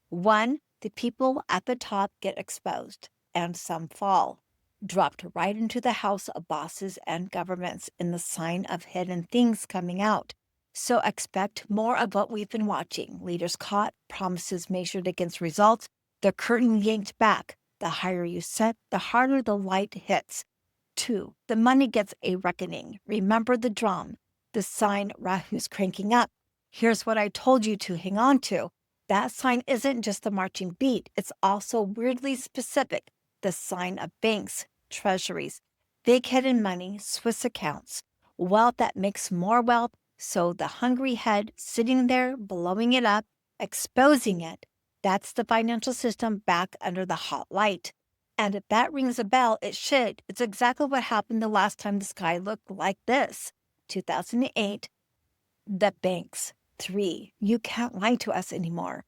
Speaker 1: One, the people at the top get exposed, and some fall, dropped right into the house of bosses and governments in the sign of hidden things coming out. So expect more of what we've been watching. Leaders caught, promises measured against results, the curtain yanked back. The higher you set, the harder the light hits. 2, the money gets a reckoning. Remember the drum, the sign Rahu's cranking up. Here's what I told you to hang on to. That sign isn't just the marching beat, it's also weirdly specific. The sign of banks, treasuries, big hidden money, Swiss accounts, wealth that makes more wealth. So the hungry head sitting there, blowing it up, exposing it, that's the financial system back under the hot light. And if that rings a bell, it should. It's exactly what happened the last time the sky looked like this. 2008, the banks. 3, you can't lie to us anymore.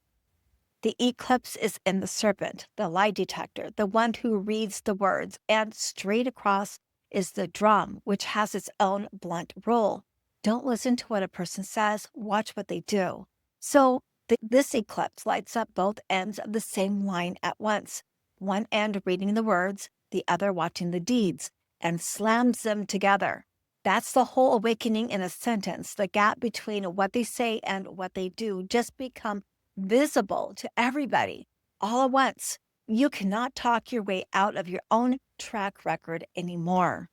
Speaker 1: The eclipse is in the serpent, the lie detector, the one who reads the words, and straight across is the drum, which has its own blunt rule. Don't listen to what a person says, watch what they do. So this eclipse lights up both ends of the same line at once, one end reading the words, the other watching the deeds, and slams them together. That's the whole awakening in a sentence. The gap between what they say and what they do just become visible to everybody all at once. You cannot talk your way out of your own track record anymore.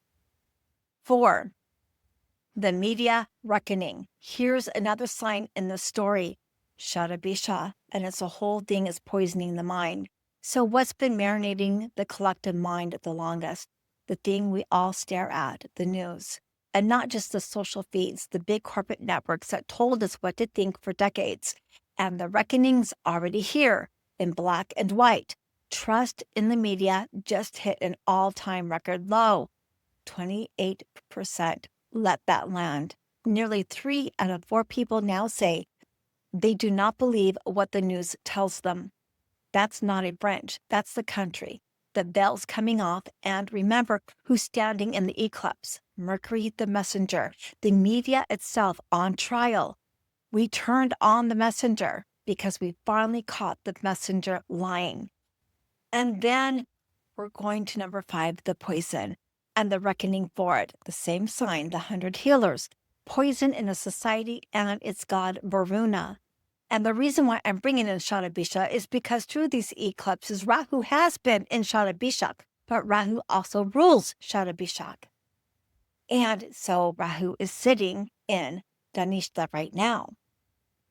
Speaker 1: 4, the media reckoning. Here's another sign in the story. Shadabisha, and its a whole thing is poisoning the mind. So what's been marinating the collective mind the longest? The thing we all stare at, the news. And not just the social feeds, the big corporate networks that told us what to think for decades. And the reckoning's already here in black and white. Trust in the media just hit an all-time record low, 28%. Let that land. Nearly 3 out of 4 people now say they do not believe what the news tells them. That's not a branch, that's the country. The veil's coming off, and remember who's standing in the eclipse. Mercury, the messenger, the media itself on trial. We turned on the messenger because we finally caught the messenger lying. And then we're going to number 5, the poison, and the reckoning for it. The same sign, the 100 healers. Poison in a society and its god Varuna. And the reason why I'm bringing in Shadabisha is because through these eclipses, Rahu has been in Shadabisha, but Rahu also rules Shadabisha. And so Rahu is sitting in Dhanishta right now.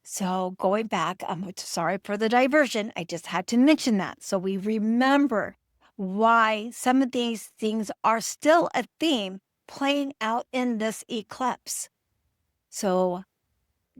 Speaker 1: So going back, I'm sorry for the diversion. I just had to mention that. So we remember why some of these things are still a theme playing out in this eclipse. So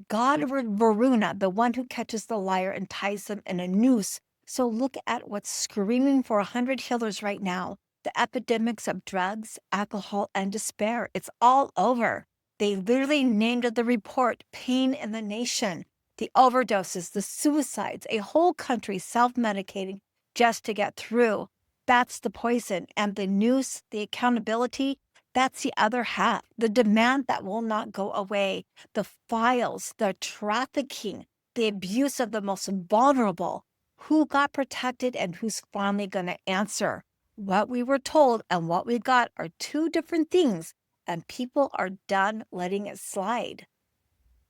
Speaker 1: God Varuna, the one who catches the liar and ties them in a noose. So look at what's screaming for 100 healers right now. The epidemics of drugs, alcohol, and despair. It's all over. They literally named the report Pain in the Nation. The overdoses, the suicides, a whole country self-medicating just to get through. That's the poison. And the noose, the accountability, that's the other half. The demand that will not go away. The files, the trafficking, the abuse of the most vulnerable. Who got protected and who's finally going to answer? What we were told and what we got are 2 different things, and people are done letting it slide.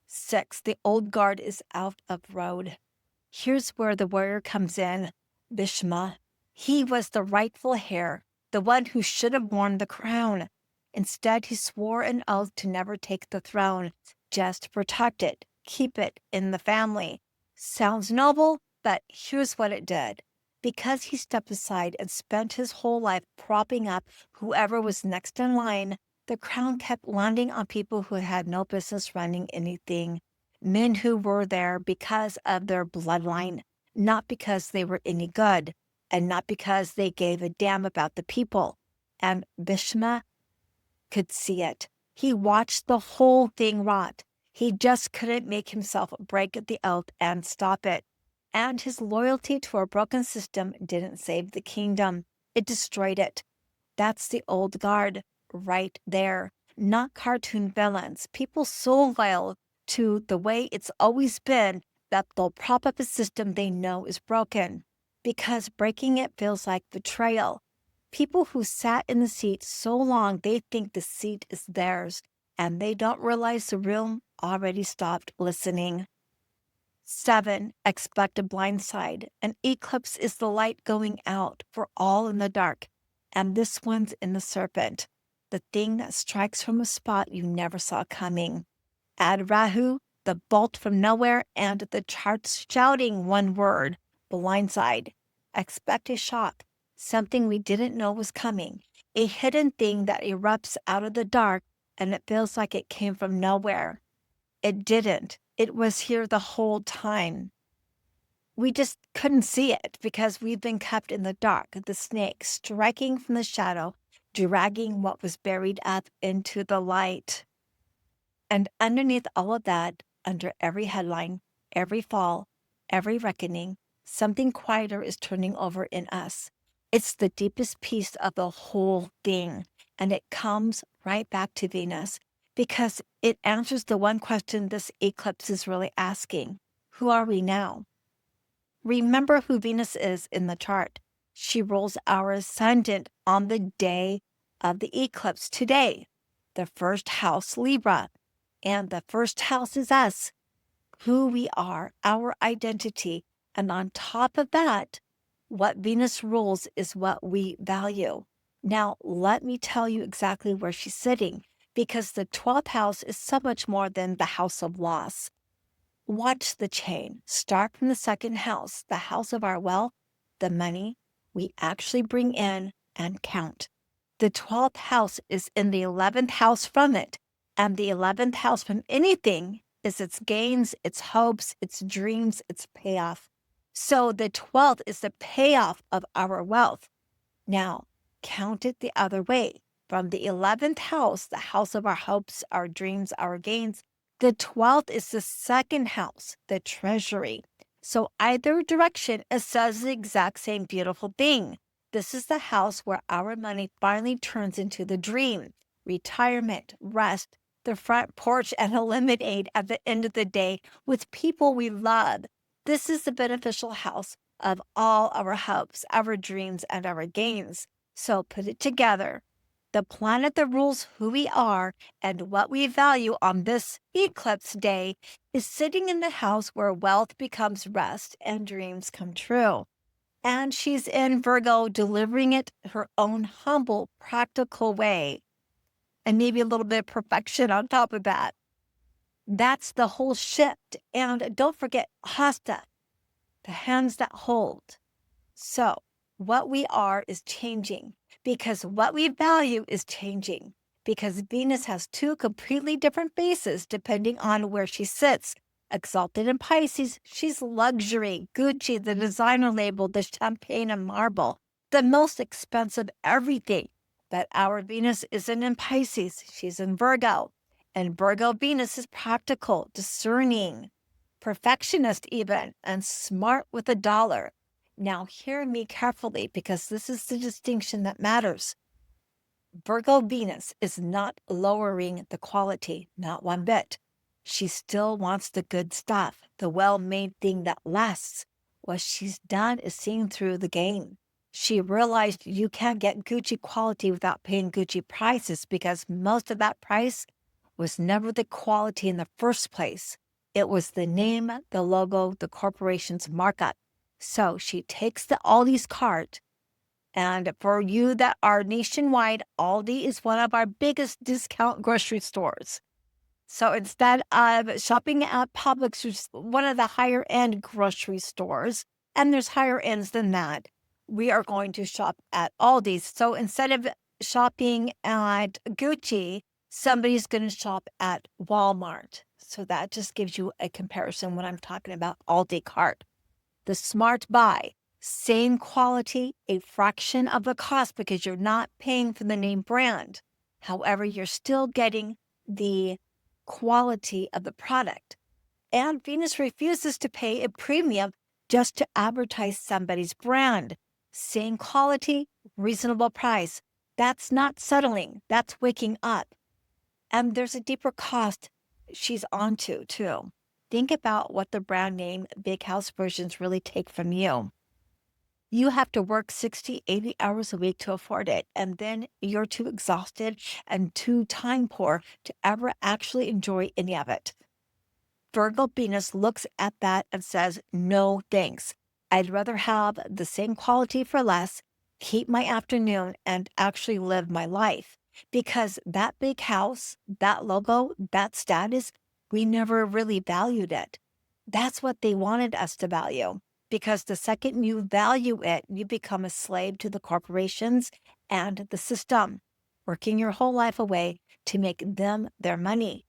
Speaker 1: 6, the old guard is out of road. Here's where the warrior comes in. Bhishma. He was the rightful heir, the one who should have worn the crown. Instead, he swore an oath to never take the throne, just protect it, keep it in the family. Sounds noble, but here's what it did. Because he stepped aside and spent his whole life propping up whoever was next in line, the crown kept landing on people who had no business running anything. Men who were there because of their bloodline, not because they were any good, and not because they gave a damn about the people. And Bhishma could see it. He watched the whole thing rot. He just couldn't make himself break the oath and stop it. And his loyalty to a broken system didn't save the kingdom. It destroyed it. That's the old guard right there. Not cartoon villains. People so loyal to the way it's always been that they'll prop up a system they know is broken, because breaking it feels like betrayal. People who sat in the seat so long they think the seat is theirs, and they don't realize the room already stopped listening. 7. Expect a blind side. An eclipse is the light going out for all in the dark, and this one's in the serpent, the thing that strikes from a spot you never saw coming. Add Rahu, the bolt from nowhere, and the charts shouting one word, blindside. Expect a shock, something we didn't know was coming, a hidden thing that erupts out of the dark, and it feels like it came from nowhere. It didn't. It was here the whole time. We just couldn't see it because we've been kept in the dark, the snake striking from the shadow, dragging what was buried up into the light. And underneath all of that, under every headline, every fall, every reckoning, something quieter is turning over in us. It's the deepest piece of the whole thing, and it comes right back to Venus because it answers the one question this eclipse is really asking. Who are we now? Remember who Venus is in the chart. She rules our ascendant on the day of the eclipse today, the first house Libra. And the first house is us, who we are, our identity. And on top of that, what Venus rules is what we value. Now, let me tell you exactly where she's sitting, because the 12th house is so much more than the house of loss. Watch the chain. Start from the second house, the house of our wealth, the money we actually bring in and count. The 12th house is in the 11th house from it. And the 11th house from anything is its gains, its hopes, its dreams, its payoff. So the 12th is the payoff of our wealth. Now, count it the other way. From the 11th house, the house of our hopes, our dreams, our gains, the 12th is the second house, the treasury. So either direction, it says the exact same beautiful thing. This is the house where our money finally turns into the dream, retirement, rest, the front porch, and a lemonade at the end of the day with people we love. This is the beneficial house of all our hopes, our dreams, and our gains. So put it together. The planet that rules who we are and what we value on this eclipse day is sitting in the house where wealth becomes rest and dreams come true. And she's in Virgo, delivering it her own humble, practical way. And maybe a little bit of perfection on top of that. That's the whole shift. And don't forget Hasta, the hands that hold. So what we are is changing because what we value is changing because Venus has two completely different faces depending on where she sits. Exalted in Pisces, she's luxury, Gucci, the designer label, the champagne and marble, the most expensive everything. But our Venus isn't in Pisces, she's in Virgo. And Virgo Venus is practical, discerning, perfectionist even, and smart with a dollar. Now hear me carefully because this is the distinction that matters. Virgo Venus is not lowering the quality, not one bit. She still wants the good stuff, the well-made thing that lasts. What she's done is seeing through the game. She realized you can't get Gucci quality without paying Gucci prices because most of that price was never the quality in the first place. It was the name, the logo, the corporation's markup. So she takes the Aldi's cart, and for you that are nationwide, Aldi is one of our biggest discount grocery stores. So instead of shopping at Publix, which is one of the higher end grocery stores, and there's higher ends than that, we are going to shop at Aldi's. So instead of shopping at Gucci, somebody's going to shop at Walmart. So that just gives you a comparison when I'm talking about Aldi cart. The smart buy, same quality, a fraction of the cost because you're not paying for the name brand. However, you're still getting the quality of the product. And Venus refuses to pay a premium just to advertise somebody's brand. Same quality, reasonable price. That's not settling. That's waking up. And there's a deeper cost she's onto too. think about what the brand name big house versions really take from you. You have to work 60, 80 hours a week to afford it, and then you're too exhausted and too time poor to ever actually enjoy any of it. Virgo Venus looks at that and says, no thanks. I'd rather have the same quality for less, keep my afternoon, and actually live my life. Because that big house, that logo, that status, we never really valued it. That's what they wanted us to value. Because the second you value it, you become a slave to the corporations and the system, working your whole life away to make them their money.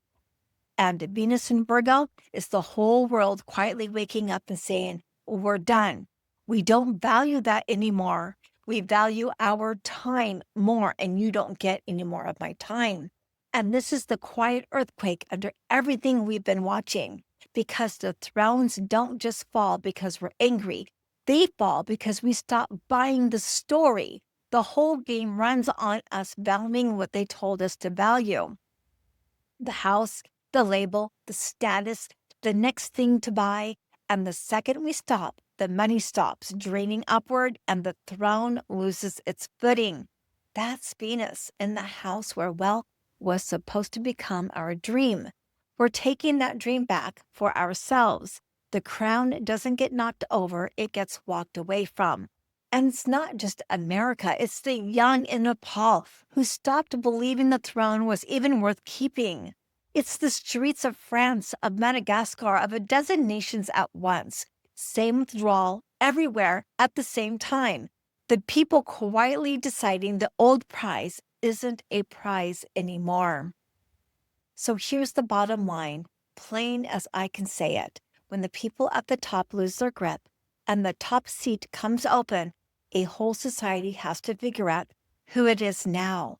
Speaker 1: And Venus in Virgo is the whole world quietly waking up and saying, we're done. We don't value that anymore. We value our time more, and you don't get any more of my time. And this is the quiet earthquake under everything we've been watching, because the thrones don't just fall because we're angry. They fall because we stop buying the story. The whole game runs on us valuing what they told us to value. The house, the label, the status, the next thing to buy. And the second we stop, the money stops draining upward and the throne loses its footing. That's Venus in the house where wealth was supposed to become our dream. We're taking that dream back for ourselves. The crown doesn't get knocked over, it gets walked away from. And it's not just America, it's the young in Nepal who stopped believing the throne was even worth keeping. It's the streets of France, of Madagascar, of a dozen nations at once. Same withdrawal everywhere at the same time. The people quietly deciding the old prize isn't a prize anymore. So here's the bottom line, plain as I can say it. When the people at the top lose their grip and the top seat comes open, a whole society has to figure out who it is now,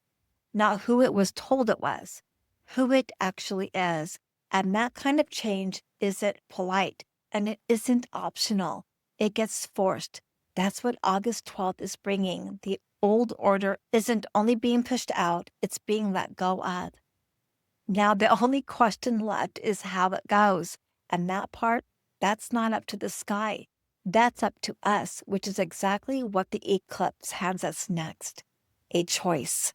Speaker 1: not who it was told it was, who it actually is. And that kind of change isn't polite and it isn't optional. It gets forced. That's what August 12th is bringing. The old order isn't only being pushed out, it's being let go of. Now, the only question left is how it goes. And that part, that's not up to the sky. That's up to us, which is exactly what the eclipse hands us next. A choice.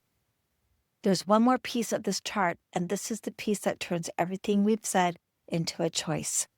Speaker 1: There's one more piece of this chart, and this is the piece that turns everything we've said into a choice.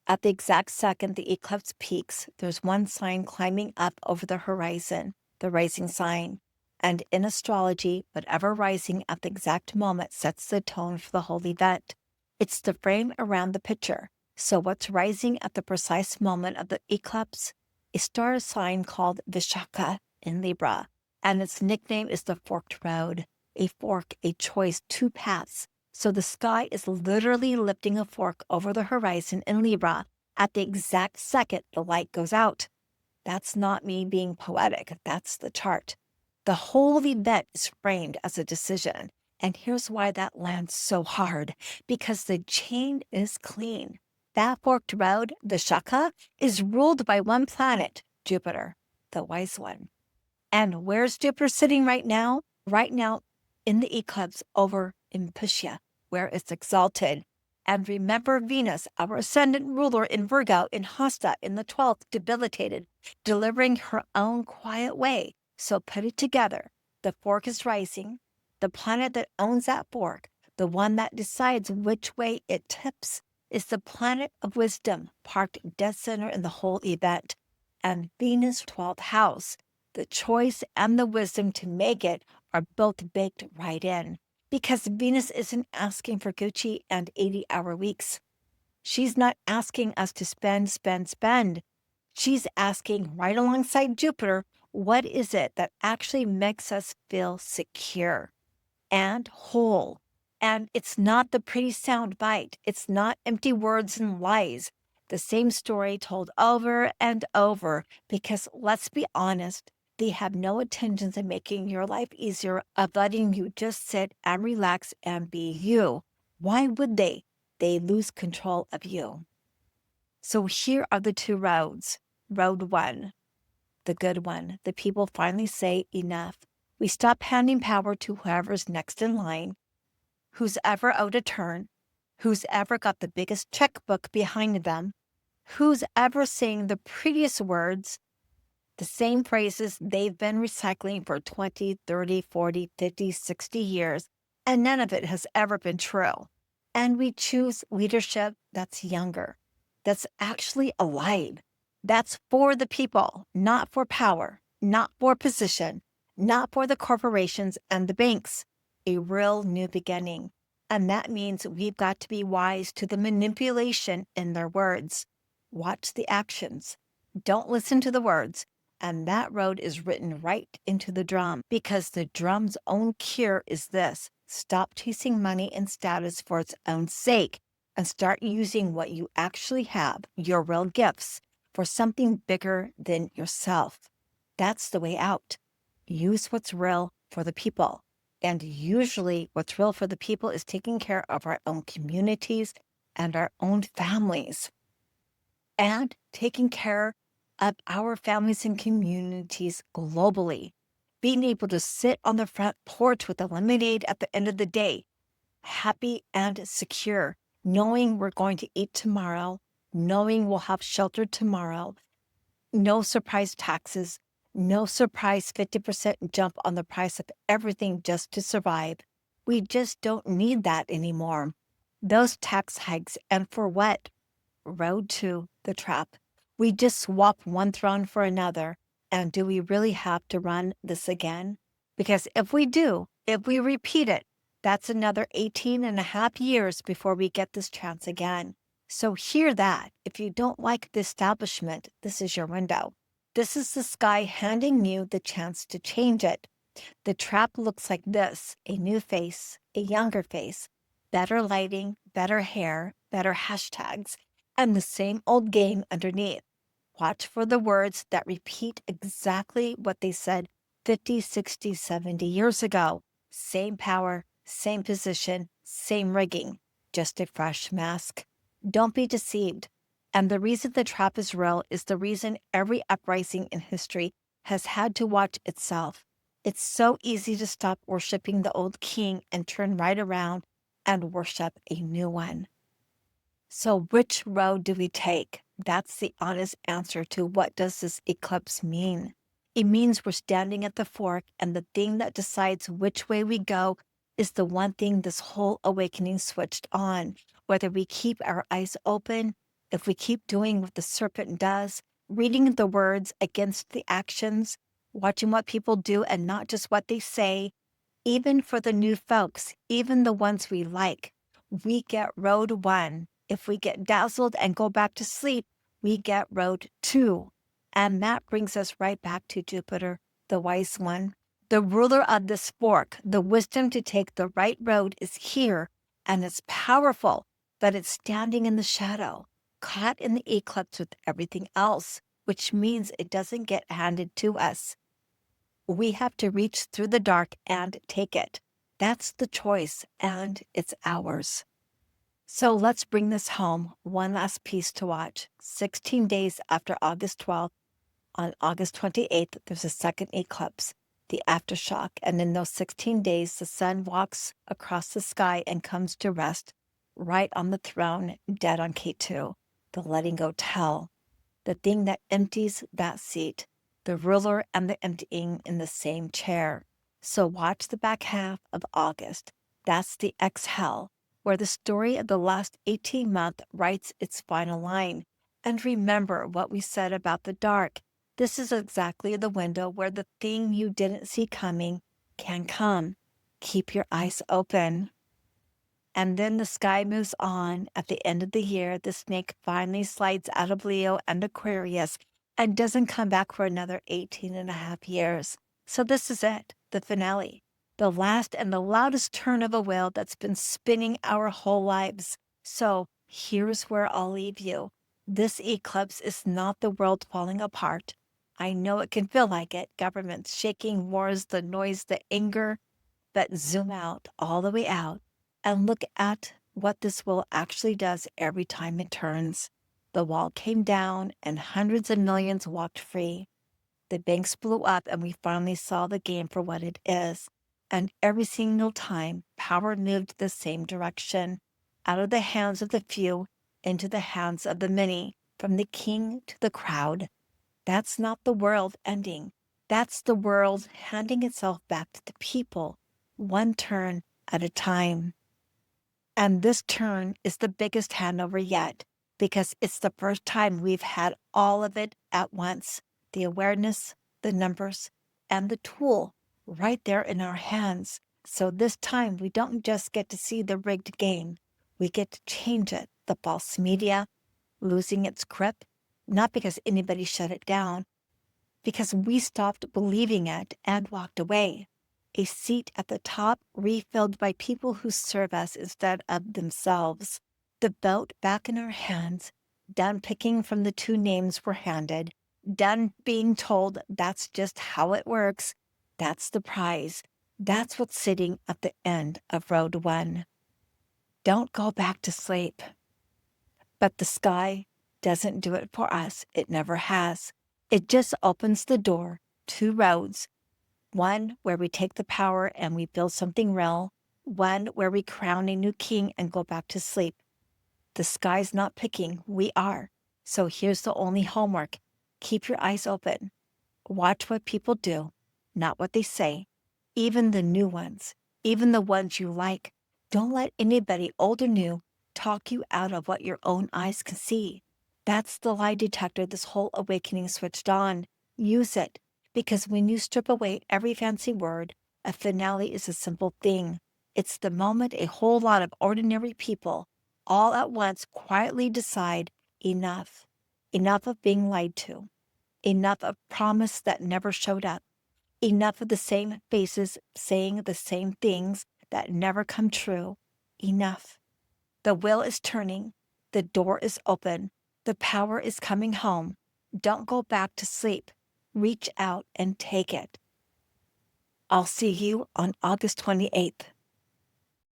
Speaker 1: At the exact second the eclipse peaks, there's one sign climbing up over the horizon, the rising sign. And in astrology, whatever rising at the exact moment sets the tone for the whole event. It's the frame around the picture. So what's rising at the precise moment of the eclipse? A star sign called Vishaka in Libra, and its nickname is the forked road. A fork, a choice, two paths. So the sky is literally lifting a fork over the horizon in Libra at the exact second the light goes out. That's not me being poetic, that's the chart. The whole event is framed as a decision. And here's why that lands so hard. Because the chain is clean. That forked road, the Shaka, is ruled by one planet, Jupiter, the wise one. And where's Jupiter sitting right now? Right now in the eclipse over in Pushya, where it's exalted. And remember Venus, our ascendant ruler in Virgo, in Hasta, in the 12th, debilitated, delivering her own quiet way. So put it together. The fork is rising. The planet that owns that fork, the one that decides which way it tips, is the planet of wisdom, parked dead center in the whole event. And Venus' 12th house, the choice and the wisdom to make it are both baked right in. Because Venus isn't asking for Gucci and 80-hour weeks. She's not asking us to spend. She's asking, right alongside Jupiter, what is it that actually makes us feel secure and whole? And it's not the pretty sound bite. It's not empty words and lies. The same story told over and over, because let's be honest, they have no intentions of making your life easier, of letting you just sit and relax and be you. Why would they? They lose control of you. So here are the two roads. Road one, the good one. The people finally say enough. We stop handing power to whoever's next in line, who's ever owed a turn. Who's ever got the biggest checkbook behind them? Who's ever saying the prettiest words, the same phrases they've been recycling for 20, 30, 40, 50, 60 years, and none of it has ever been true? And we choose leadership that's younger, that's actually alive, that's for the people, not for power, not for position, not for the corporations and the banks. A real new beginning. And that means we've got to be wise to the manipulation in their words. Watch the actions. Don't listen to the words. And that road is written right into the drum, because the drum's own cure is this: stop chasing money and status for its own sake and start using what you actually have, your real gifts, for something bigger than yourself. That's the way out. Use what's real for the people. And usually what's real for the people is taking care of our own communities and our own families, and taking care of our families and communities globally. Being able to sit on the front porch with a lemonade at the end of the day, happy and secure, knowing we're going to eat tomorrow, knowing we'll have shelter tomorrow, no surprise taxes, no surprise 50% jump on the price of everything just to survive. We just don't need that anymore. Those tax hikes, and for what? Road to the trap. We just swap one throne for another. And do we really have to run this again? Because if we do, if we repeat it, that's another 18 and a half years before we get this chance again. So hear that. If you don't like the establishment, this is your window. This is the sky handing you the chance to change it. The trap looks like this: a new face, a younger face, better lighting, better hair, better hashtags, and the same old game underneath. Watch for the words that repeat exactly what they said 50, 60, 70 years ago. Same power, same position, same rigging, just a fresh mask. Don't be deceived. And the reason the trap is real is the reason every uprising in history has had to watch itself. It's so easy to stop worshiping the old king and turn right around and worship a new one. So which road do we take? That's the honest answer to what does this eclipse mean? It means we're standing at the fork, and the thing that decides which way we go is the one thing this whole awakening switched on. Whether we keep our eyes open, if we keep doing what the serpent does, reading the words against the actions, watching what people do and not just what they say, even for the new folks, even the ones we like, we get road one. If we get dazzled and go back to sleep, we get road two. And that brings us right back to Jupiter, the wise one. The ruler of this fork, the wisdom to take the right road is here, and it's powerful, but it's standing in the shadow, caught in the eclipse with everything else, which means it doesn't get handed to us. We have to reach through the dark and take it. That's the choice, and it's ours. So let's bring this home. One last piece to watch. 16 days after August 12th, on August 28th, there's a second eclipse, the aftershock. And in those 16 days, the sun walks across the sky and comes to rest right on the throne, dead on Ketu, the letting go tell, the thing that empties that seat, the ruler and the emptying in the same chair. So watch the back half of August. That's the exhale, where the story of the last 18 months writes its final line. And remember what we said about the dark. This is exactly the window where the thing you didn't see coming can come. Keep your eyes open. And then the sky moves on. At the end of the year, the snake finally slides out of Leo and Aquarius and doesn't come back for another 18 and a half years. So this is it, the finale, the last and the loudest turn of a wheel that's been spinning our whole lives. So here's where I'll leave you. This eclipse is not the world falling apart. I know it can feel like it, governments shaking, wars, the noise, the anger, but zoom out, all the way out, and look at what this wheel actually does every time it turns. The wall came down and hundreds of millions walked free. The banks blew up and we finally saw the game for what it is. And every single time, power moved the same direction. out of the hands of the few into the hands of the many, from the king to the crowd. That's not the world ending. That's the world handing itself back to the people, one turn at a time. And this turn is the biggest handover yet, because it's the first time we've had all of it at once. The awareness, the numbers, and the tool right there in our hands. So this time we don't just get to see the rigged game. We get to change it. The false media losing its grip, not because anybody shut it down, because we stopped believing it and walked away. A seat at the top refilled by people who serve us instead of themselves. The belt back in our hands, done picking from the two names we're handed, done being told that's just how it works. That's the prize. That's what's sitting at the end of road one. Don't go back to sleep. But the sky doesn't do it for us. It never has. It just opens the door, two roads. One where we take the power and we build something real. One where we crown a new king and go back to sleep. The sky's not picking. We are. So here's the only homework. Keep your eyes open. Watch what people do, not what they say. Even the new ones, even the ones you like. Don't let anybody, old or new, talk you out of what your own eyes can see. That's the lie detector this whole awakening switched on. Use it, because when you strip away every fancy word, a finale is a simple thing. It's the moment a whole lot of ordinary people all at once quietly decide enough. Enough of being lied to. Enough of promise that never showed up. Enough of the same faces saying the same things that never come true. Enough. The wheel is turning. The door is open. The power is coming home. Don't go back to sleep. Reach out and take it. I'll see you on August 28th.